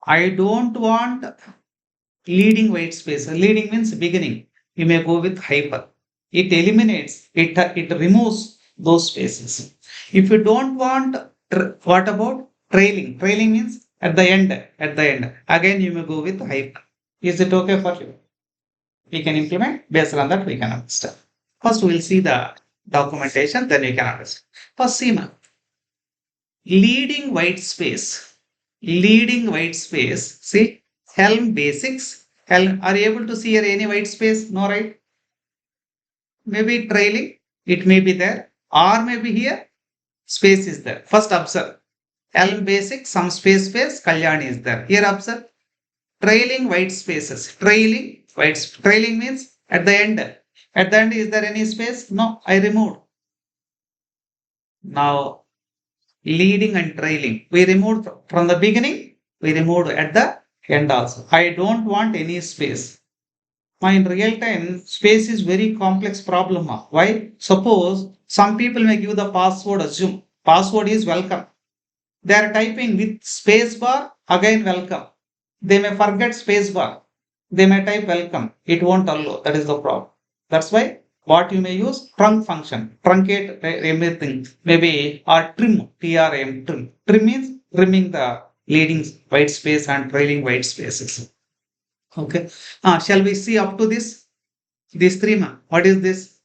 I don't want leading white space. Leading means beginning. You may go with hyper. It eliminates, it removes those spaces. If you don't want, what about trailing? Trailing means at the end. Again, you may go with hyper. Is it okay for you? We can implement. Based on that, we can understand. First, we will see the documentation, then we can understand. First, see now. Leading white space. See, helm basics. Helm. Are you able to see here any white space? No, right? Maybe trailing. It may be there. Or maybe here. Space is there. First observe. Helm basics. Some space. Kalyani is there. Here observe. Trailing white spaces. Trailing means at the end. At the end, is there any space? No, I removed. Now, leading and trailing. We removed from the beginning. We removed at the end also. I don't want any space. Now, in real time, space is very complex problem. Why? Suppose some people may give the password, assume. Password is welcome. They are typing with space bar, again welcome. They may forget space bar. They may type welcome. It won't allow. That is the problem. That's why what you may use trunc function, truncate everything, maybe or trim, trim. Trim means trimming the leading white space and trailing white spaces. Okay. Shall we see up to this? These three. What is this?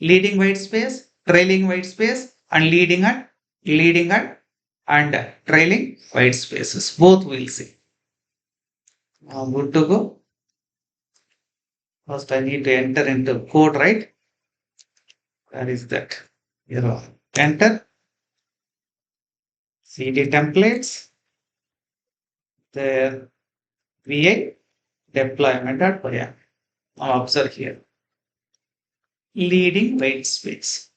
Leading white space, trailing white space, and leading and trailing white spaces. Both we'll see. Good to go. First, I need to enter into code, right? Where is that? Here, enter. CD templates. There, VA deployment.py. Now observe here. Leading white space.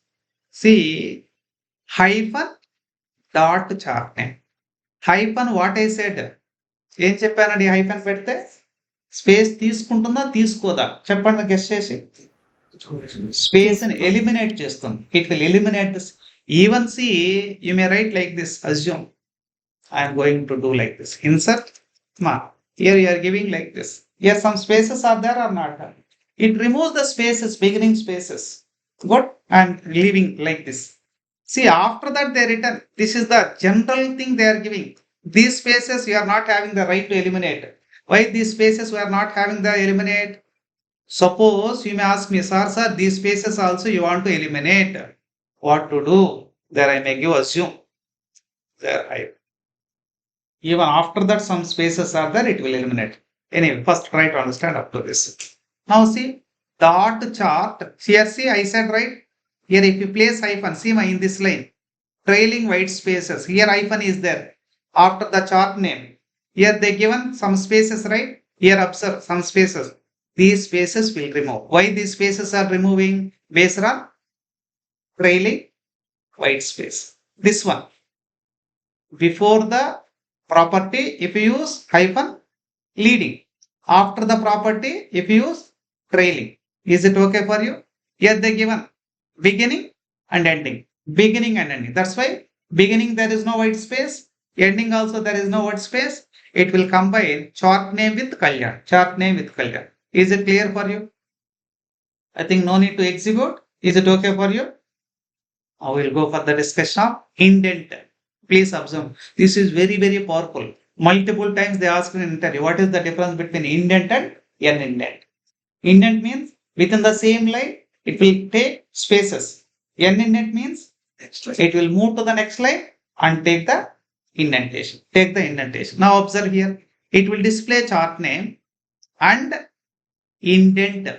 See, hyphen dot chart name. Hyphen what I said. ఏం చెప్పానండి hyphen పెడితే space తీసుకుంటుందా తీసుకోదా చెప్పండి guess చేసి space ని eliminate చేస్తుంది it will eliminate this Even see, you may write like this, assume. I am going to do like this. Insert, here you are giving like this. Here some spaces are there or not. It removes the spaces, beginning spaces. Good. And leaving like this. See, after that they return. This is the general thing they are giving. These spaces you are not having the right to eliminate. Why these spaces we are not having the eliminate? Suppose you may ask me, sir, these spaces also you want to eliminate. What to do? There I may give assume. There I even after that some spaces are there, it will eliminate. Anyway, first try to understand up to this. Now see, dot chart. Here see, I said right. Here if you place hyphen, see my in this line, trailing white spaces. Here hyphen is there after the chart name. Here they given some spaces, right? Here observe some spaces. These spaces will remove. Why these spaces are removing? Based on trailing white space. This one. Before the property, if you use hyphen, leading. After the property, if you use trailing. Is it okay for you? Here they given beginning and ending. Beginning and ending. That's why beginning there is no white space. Ending also there is no white space. It will combine chart name with Kalyan. Chart name with Kalyan. Is it clear for you? I think no need to execute. Is it okay for you? I will go for the discussion of indent. Please observe. This is very, very powerful. Multiple times they ask in an interview, what is the difference between indent and an indent? Indent means within the same line, it will take spaces. An indent means it will move to the next line and take the indentation. Take the indentation. Now observe here. It will display chart name and indent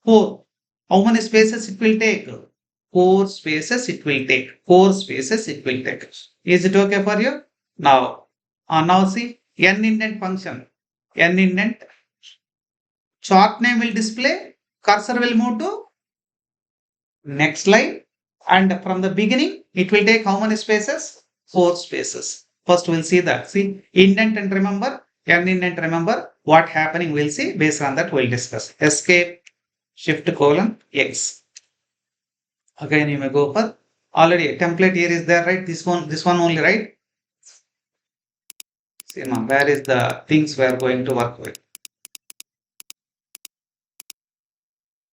4. How many spaces it will take? 4 spaces it will take. 4 spaces it will take. Is it okay for you? Now see n indent function. N indent chart name will display. Cursor will move to next line. And from the beginning, it will take how many spaces? 4 spaces. First we'll see that. See indent and remember. N indent remember what happening we'll see. Based on that we'll discuss. Escape shift colon X. Again, you may go for already a template here is there, right? This one only, right? See now, where is the things we are going to work with?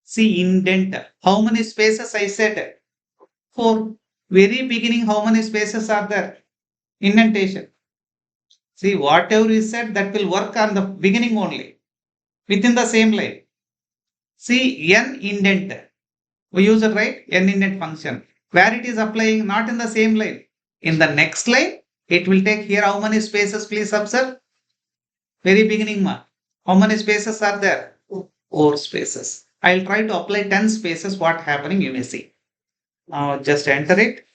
See indent. How many spaces I said? 4. Very beginning, how many spaces are there? Indentation. See, whatever you said, that will work on the beginning only. Within the same line. See, n indent. We use it, right? N indent function. Where it is applying, not in the same line. In the next line, it will take here how many spaces, please observe. Very beginning, how many spaces are there? 4 spaces. I'll try to apply 10 spaces. What happening you may see. Now just enter it.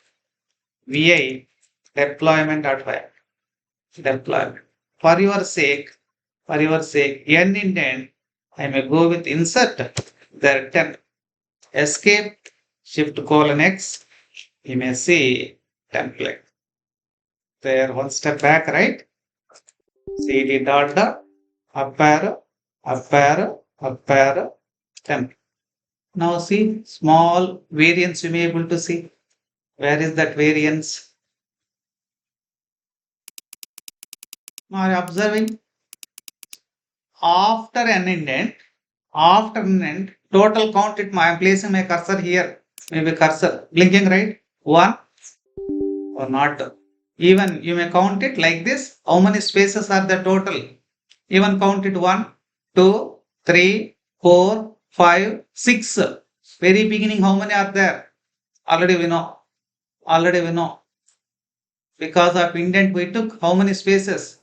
VI deployment.y. Deployment. For your sake, n indent, I may go with insert. There 10. Escape, shift colon X. You may see template. There one step back, right? CD dot up arrow, up arrow, up arrow, temp. Now see small variance you may be able to see. Where is that variance? Now observing after an indent, total count it. I am placing my cursor here. Maybe cursor blinking, right? 1 or not. Even you may count it like this. How many spaces are the total? Even count it 1, 2, 3, 4, 5, 6. Very beginning, how many are there? Already we know. Because of indent, we took how many spaces?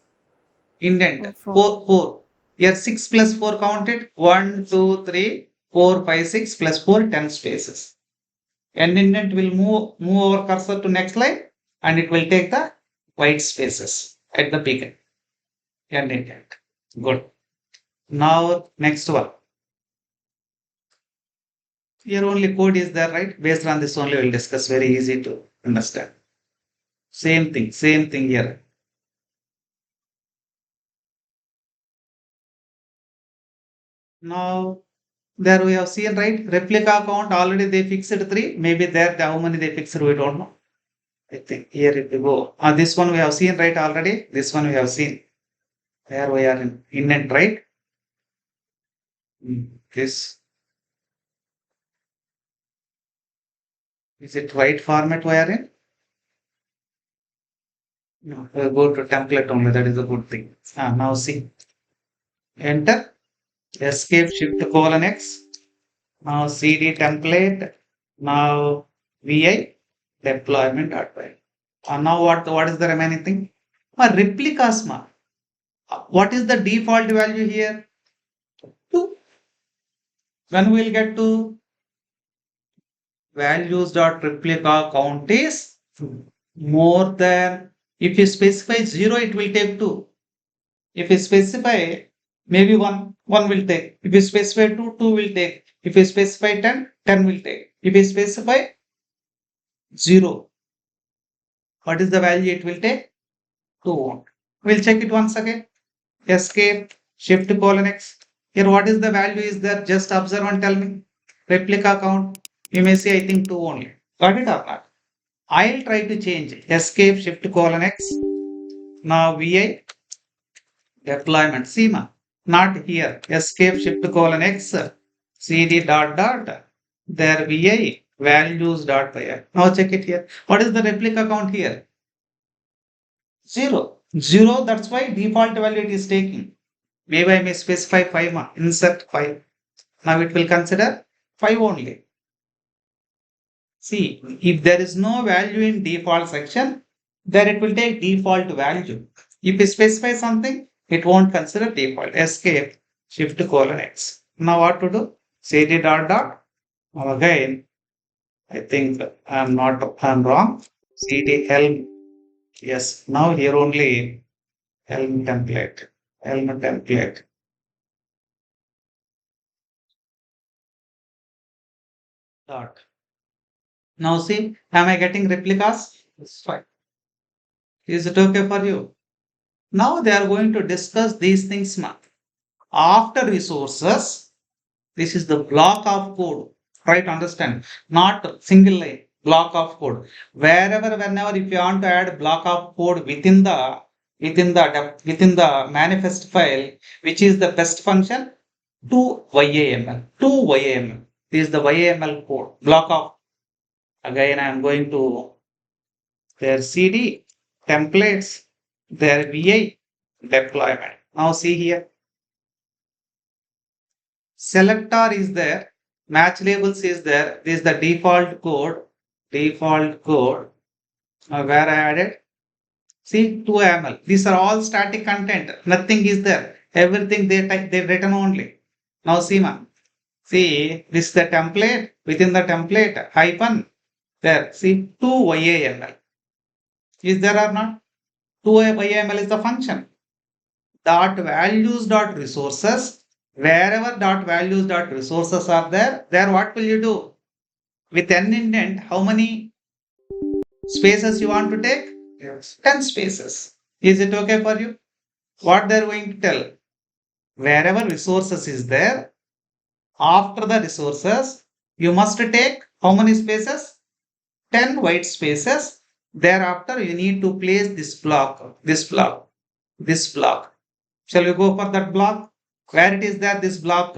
Indent. 4, 4. Here 6 plus 4 counted. 1, 2, 3, 4, 5, 6 plus 4, 10 spaces. An indent will move our cursor to next line and it will take the white spaces at the beginning. An indent. Good. Now next one. Here only code is there, right? Based on this only we'll discuss. Very easy to understand. Same thing here. Now there we have seen, right? Replica count already they fixed 3. Maybe there how many they fixed we don't know. I think here it will go. This one we have seen right already. This one we have seen. Where we are in indent, right? This is it right format we are in? No, we'll go to template only. That is a good thing. Now see. Enter. Escape shift colon X. Now CD template. Now VI deployment.py. Now what is the remaining thing? Replicas. What is the default value here? 2. When we'll get to values.replica count is more than, if you specify 0, it will take 2. If you specify maybe 1 will take. If you specify 2 will take. If you specify 10 will take. If you specify 0, what is the value it will take? 2 won't. We'll check it once again. Escape, shift colon X. Here what is the value is there? Just observe and tell me. Replica count. You may say I think 2 only. Got it or not? I'll try to change. Escape, shift colon X. Now VI deployment. See ma. Not here. Escape, shift colon X. CD dot dot. There VI values dot there. Now check it here. What is the replica count here? 0. 0. That's why default value it is taking. Maybe I may specify 5. Insert 5. Now it will consider 5 only. See, if there is no value in default section, then it will take default value. If you specify something, it won't consider default. Escape, shift colon X. Now what to do? CD dot dot. Now again, I think I'm wrong. CD helm. Yes, now here only helm template. Helm template. Dot. Now see, am I getting replicas? It's fine. Is it okay for you? Now they are going to discuss these things now. After resources, this is the block of code. Try to understand. Not single line, block of code. Wherever, whenever, if you want to add block of code within the manifest file, which is the best function, to YAML. To YAML. This is the YAML code. Block of. Again, I am going to their CD templates, their VI deployment. Now see here. Selector is there, match labels is there. This is the default code. Where I added. See 2YAML. These are all static content. Nothing is there. Everything they've written only. Now see man. See this is the template. Within the template hyphen there. See 2YAML. Is there or not? 2YAML is the function. Dot values dot resources. Wherever dot values dot resources are there, what will you do? With n indent, how many spaces you want to take? Yes. 10 spaces. Is it okay for you? What they're going to tell? Wherever resources is there, after the resources, you must take how many spaces? 10 white spaces. Thereafter, you need to place this block. Shall we go for that block? Where it is there, this block?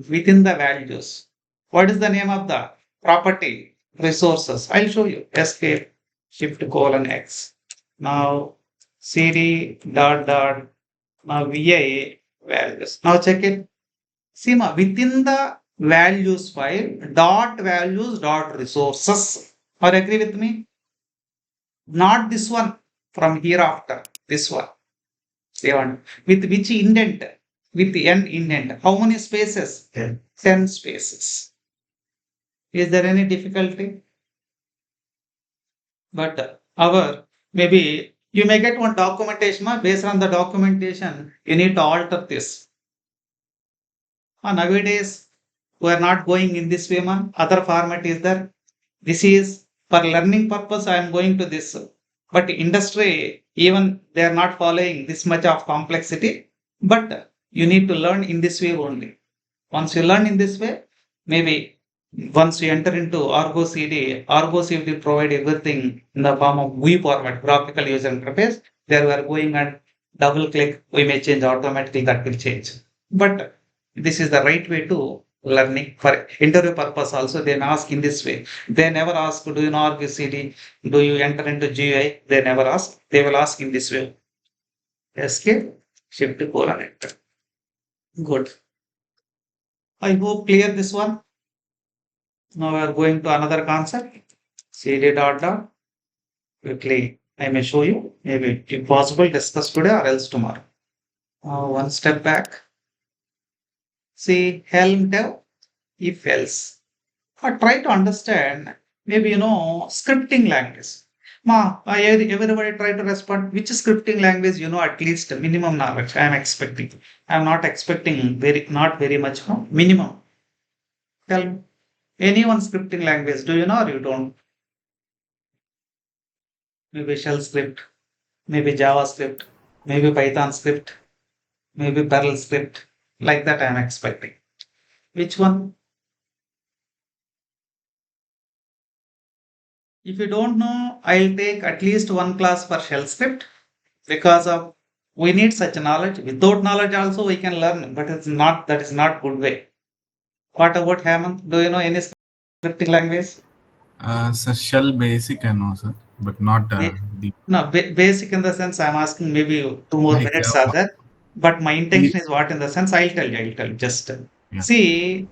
Within the values. What is the name of the property? Resources. I'll show you. Escape, shift colon X. Now CD dot dot. Now VI values. Now check it. See within the values file, dot values dot resources. Or agree with me? Not this one from hereafter. This one. With which indent? With n indent. How many spaces? 10 spaces. Is there any difficulty? But maybe you may get one documentation. Based on the documentation, you need to alter this. Nowadays, we are not going in this way. Other format is there. This is for learning purpose. I am going to this. But industry, even they are not following this much of complexity. But you need to learn in this way only. Once you learn in this way, maybe Once you enter into Argo CD, Argo CD provide everything in the form of GUI format, graphical user interface. There we are going and double click, we may change automatically, that will change. But this is the right way to learning for interview purpose also. They may ask in this way. They never ask, do you know Argo CD? Do you enter into GUI? They never ask. They will ask in this way. Escape, shift colon enter. Good. I hope clear this one. Now we are going to another concept. CD dot dot. Quickly, I may show you. Maybe if possible, discuss today or else tomorrow. One step back. See helm dev if else. Or try to understand. Maybe scripting language. Everybody try to respond. Which scripting language at least minimum knowledge. I am expecting. I am not expecting not very much. No, minimum. Tell me. Any one scripting language. Do you know or you don't? Maybe shell script. Maybe JavaScript. Maybe Python script. Maybe Perl script. Like that, I am expecting. Which one? If you don't know, I'll take at least one class for shell script because of we need such knowledge. Without knowledge, also we can learn, but that is not good way. What about Hemant? Do you know any scripting language? So shell basic I know, sir, but not Ba- deep. No, basic in the sense I'm asking maybe 2 more minutes are there. But my e- intention is what in the sense I'll tell you. Just yeah. see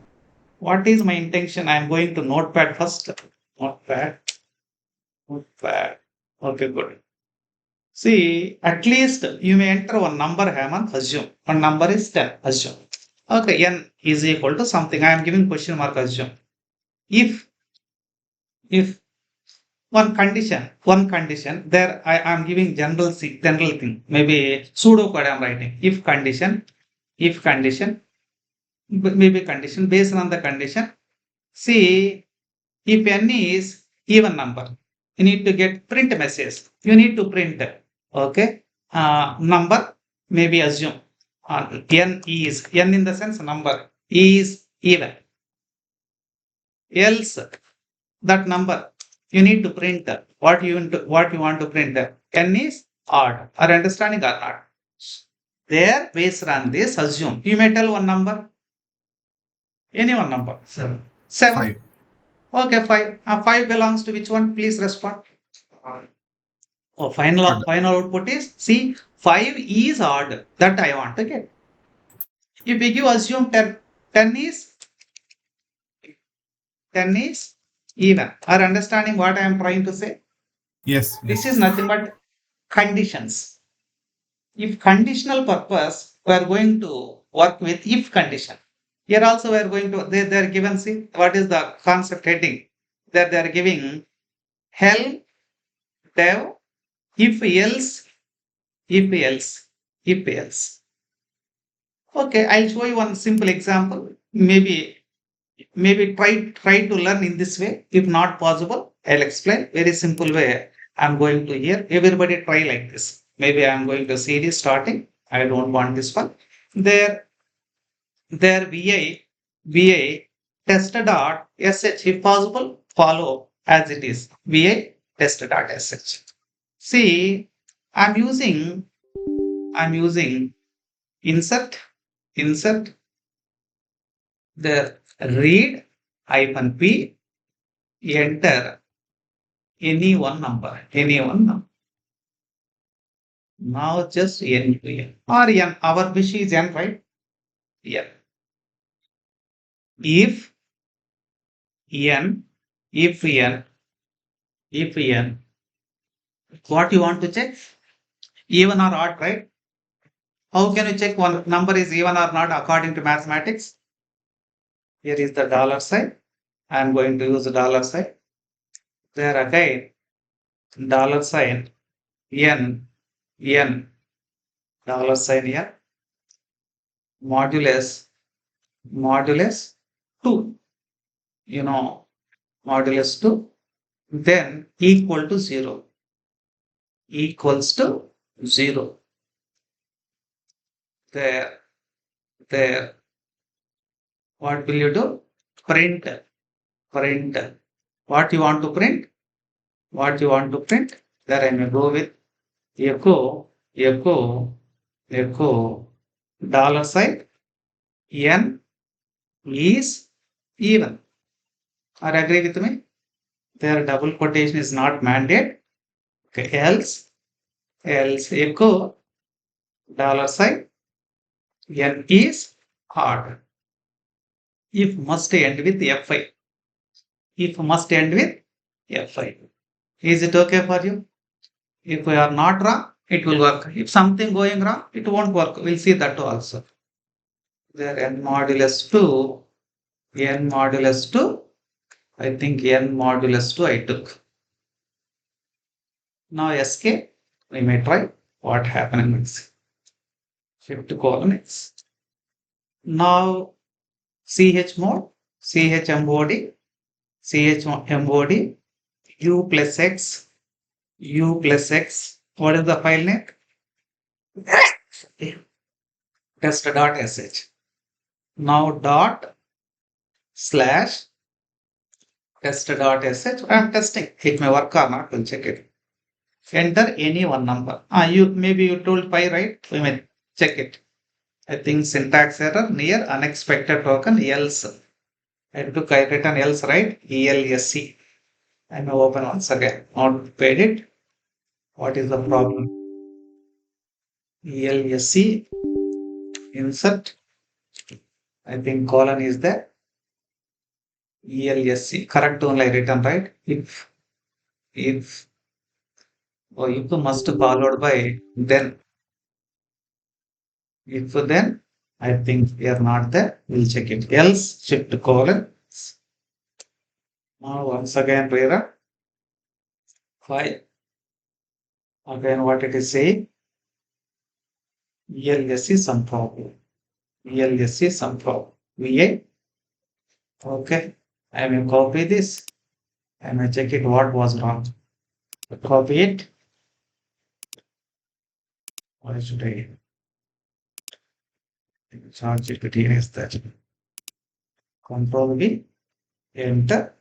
what is my intention. I'm going to notepad first. Notepad. Notepad. Okay, good. See, at least you may enter one number, Hemant, assume. One number is 10, assume. Okay, n is equal to something. I am giving question mark, assume. If, if one condition, there I am giving general thing, maybe pseudo code I am writing. If condition, maybe condition, based on the condition. See, if n is even number, you need to get print message. You need to print, okay, number, maybe assume n in the sense number is even. Else that number you need to print what you want to print. N is odd. Are you understanding or not? There, based on this, assume. You may tell one number, any one number. Seven. 5. Okay, five. Five belongs to which one? Please respond. Oh, final output is see, 5 is odd. That I want to get. If we give assume 10, 10 is 10 is even. Are understanding what I am trying to say? Yes, This is yes. nothing but conditions. If conditional purpose, we are going to work with if condition. Here also we are going to, they are given, see, what is the concept heading? That they are giving helm, dev, if else, if else, if else. Okay, I'll show you one simple example. Maybe try to learn in this way. If not possible, I'll explain very simple way. I'm going to here. Everybody try like this. Maybe I'm going to CD starting. I don't want this one. There, VA test dot sh. If possible, follow as it is. VA test dot sh. See, I'm using insert insert the read hyphen p enter any one number, any one number. Now just n to n or n. Our wish is n, right? Yeah. If n, if n, if n, what you want to check? Even or odd, right? How can you check one number is even or not according to mathematics? Here is the dollar sign. I am going to use the dollar sign. There again, dollar sign n, n, dollar sign n, modulus, modulus 2. You know, modulus 2, then equal to 0, equals to 0. There, what will you do? Print print. What you want to print? What you want to print? There I may go with echo, echo, echo, dollar sign, n is even. Are you agree with me? Their double quotation is not mandate. Okay, else echo, dollar sign, n is odd. If must end with F5. If must end with F5. Is it okay for you? If we are not wrong, it will work. If something going wrong, it won't work. We'll see that also. There n modulus 2, n modulus 2. I think n modulus 2 I took. Now escape. We may try what happens. Shift colon X. Now CH mode, CH embody, CH embody, U plus X, U plus X. What is the file name? Test.sh. Now dot slash test.sh. I am testing. It may work or not. We'll check it. Enter any one number. Maybe you told pi, right? We may check it. I think syntax error near unexpected token else. I written else, right? ELSC. I may open once again. Not paid it. What is the problem? ELSC. Insert. I think colon is there. ELSC. Correct only written, right? If must followed by then. If then, I think we are not there. We'll check it. Else shift colon. Now once again rerun. 5. Again what it is saying. ELSC some problem. ELSC some problem. VA. Okay. I will copy this. I may check it what was wrong. Copy it. Why should I charge it to erase that? Control V. Enter.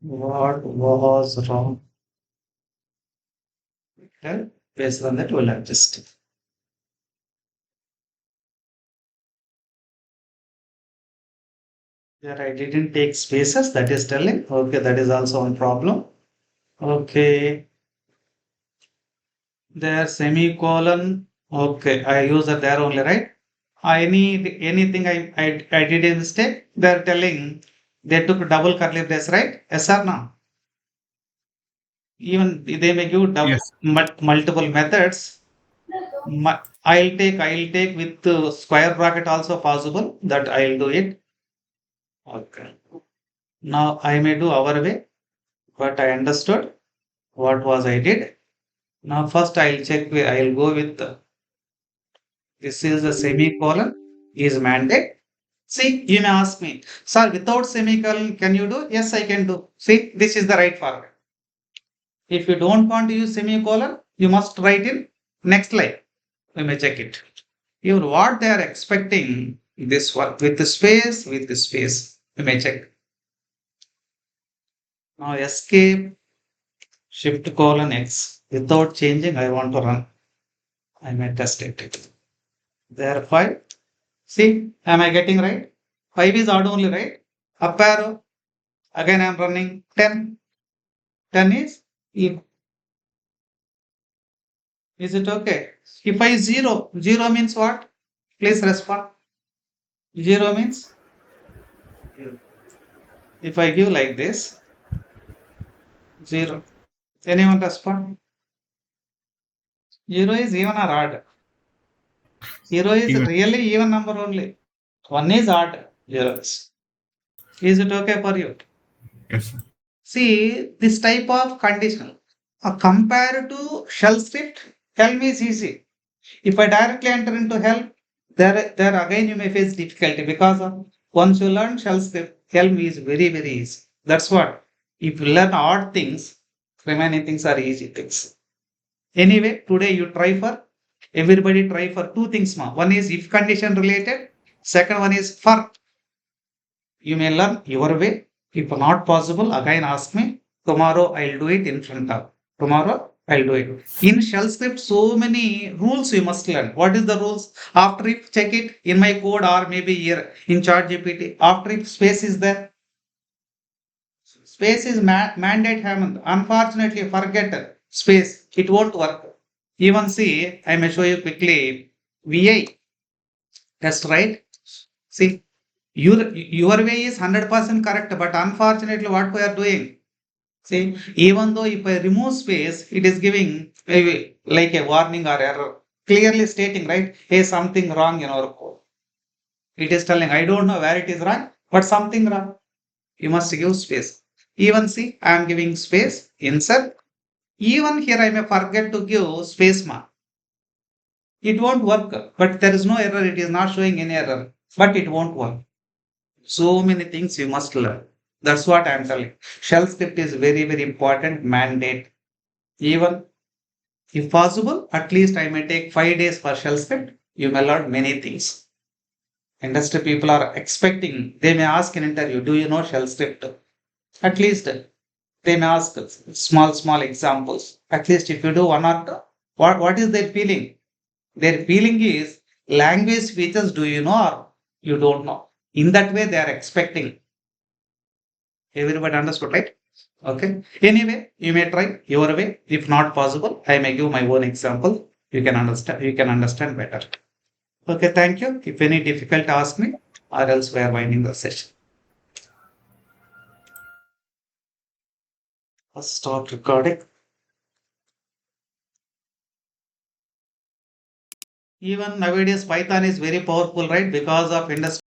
What was wrong? Okay. Based on that, we'll adjust. There I didn't take spaces. That is telling. Okay, that is also one problem. Okay. There semicolon. Okay, I use that there only, right? I need anything I did a mistake. They're telling they took double curly brace, right? Yes or no? Even they may give Yes. multiple methods. I'll take with square bracket also possible. That I'll do it. Okay. Now I may do our way, but I understood what was I did. Now first I'll check. I'll go with this is the semicolon is mandate. See, you may ask me, sir, without semicolon, can you do? Yes, I can do. See, this is the right format. If you don't want to use semicolon, you must write in next line. We may check it. Even what they are expecting, this one with the space, we may check. Now escape, shift colon X. Without changing, I want to run. I may test it. There 5. See, am I getting right? 5 is odd only, right? Up arrow. Again, I am running 10. 10 is even. Is it okay? If I 0 means what? Please respond. 0 means if I give like this, 0. Anyone respond? 0 is even or odd? 0 is Even. really even number only. 1 is odd. 0 is. Is it okay for you? Yes, sir. See, this type of conditional. Compared to shell script, helm is easy. If I directly enter into helm, there again you may face difficulty because of once you learn shell script, helm is very, very easy. That's what. If you learn odd things, remaining things are easy things. Anyway, today you try for, everybody try for 2 things. One is if condition related, second one is for. You may learn your way. If not possible, again ask me. Tomorrow I'll do it in front of. Tomorrow I'll do it. In shell script, so many rules you must learn. What is the rules? After if check it in my code or maybe here in chat GPT. After if space is there. Space is mandate Hemant. Unfortunately, forget space. It won't work. Even see, I may show you quickly. VI test, right? See, your way is 100% correct, but unfortunately, what we are doing? See, even though if I remove space, it is giving like a warning or error, clearly stating, right? Hey, something wrong in our code. It is telling, I don't know where it is wrong, but something wrong. You must give space. Even see, I am giving space, insert. Even here, I may forget to give space mark. It won't work, but there is no error. It is not showing any error, but it won't work. So many things you must learn. That's what I am telling. Shell script is very, very important mandate. Even if possible, at least I may take 5 days for shell script. You may learn many things. Industry people are expecting, they may ask in interview, do you know shell script? At least they may ask small examples. At least if you do one or two, what is their feeling? Their feeling is language features, do you know or you don't know? In that way, they are expecting. Everybody understood, right? Okay. Anyway, you may try your way. If not possible, I may give my own example. You can understand. You can understand better. Okay. Thank you. If any difficult, ask me, or else we are winding the session. Let's start recording. Even nowadays, Python is very powerful, right? Because of industry.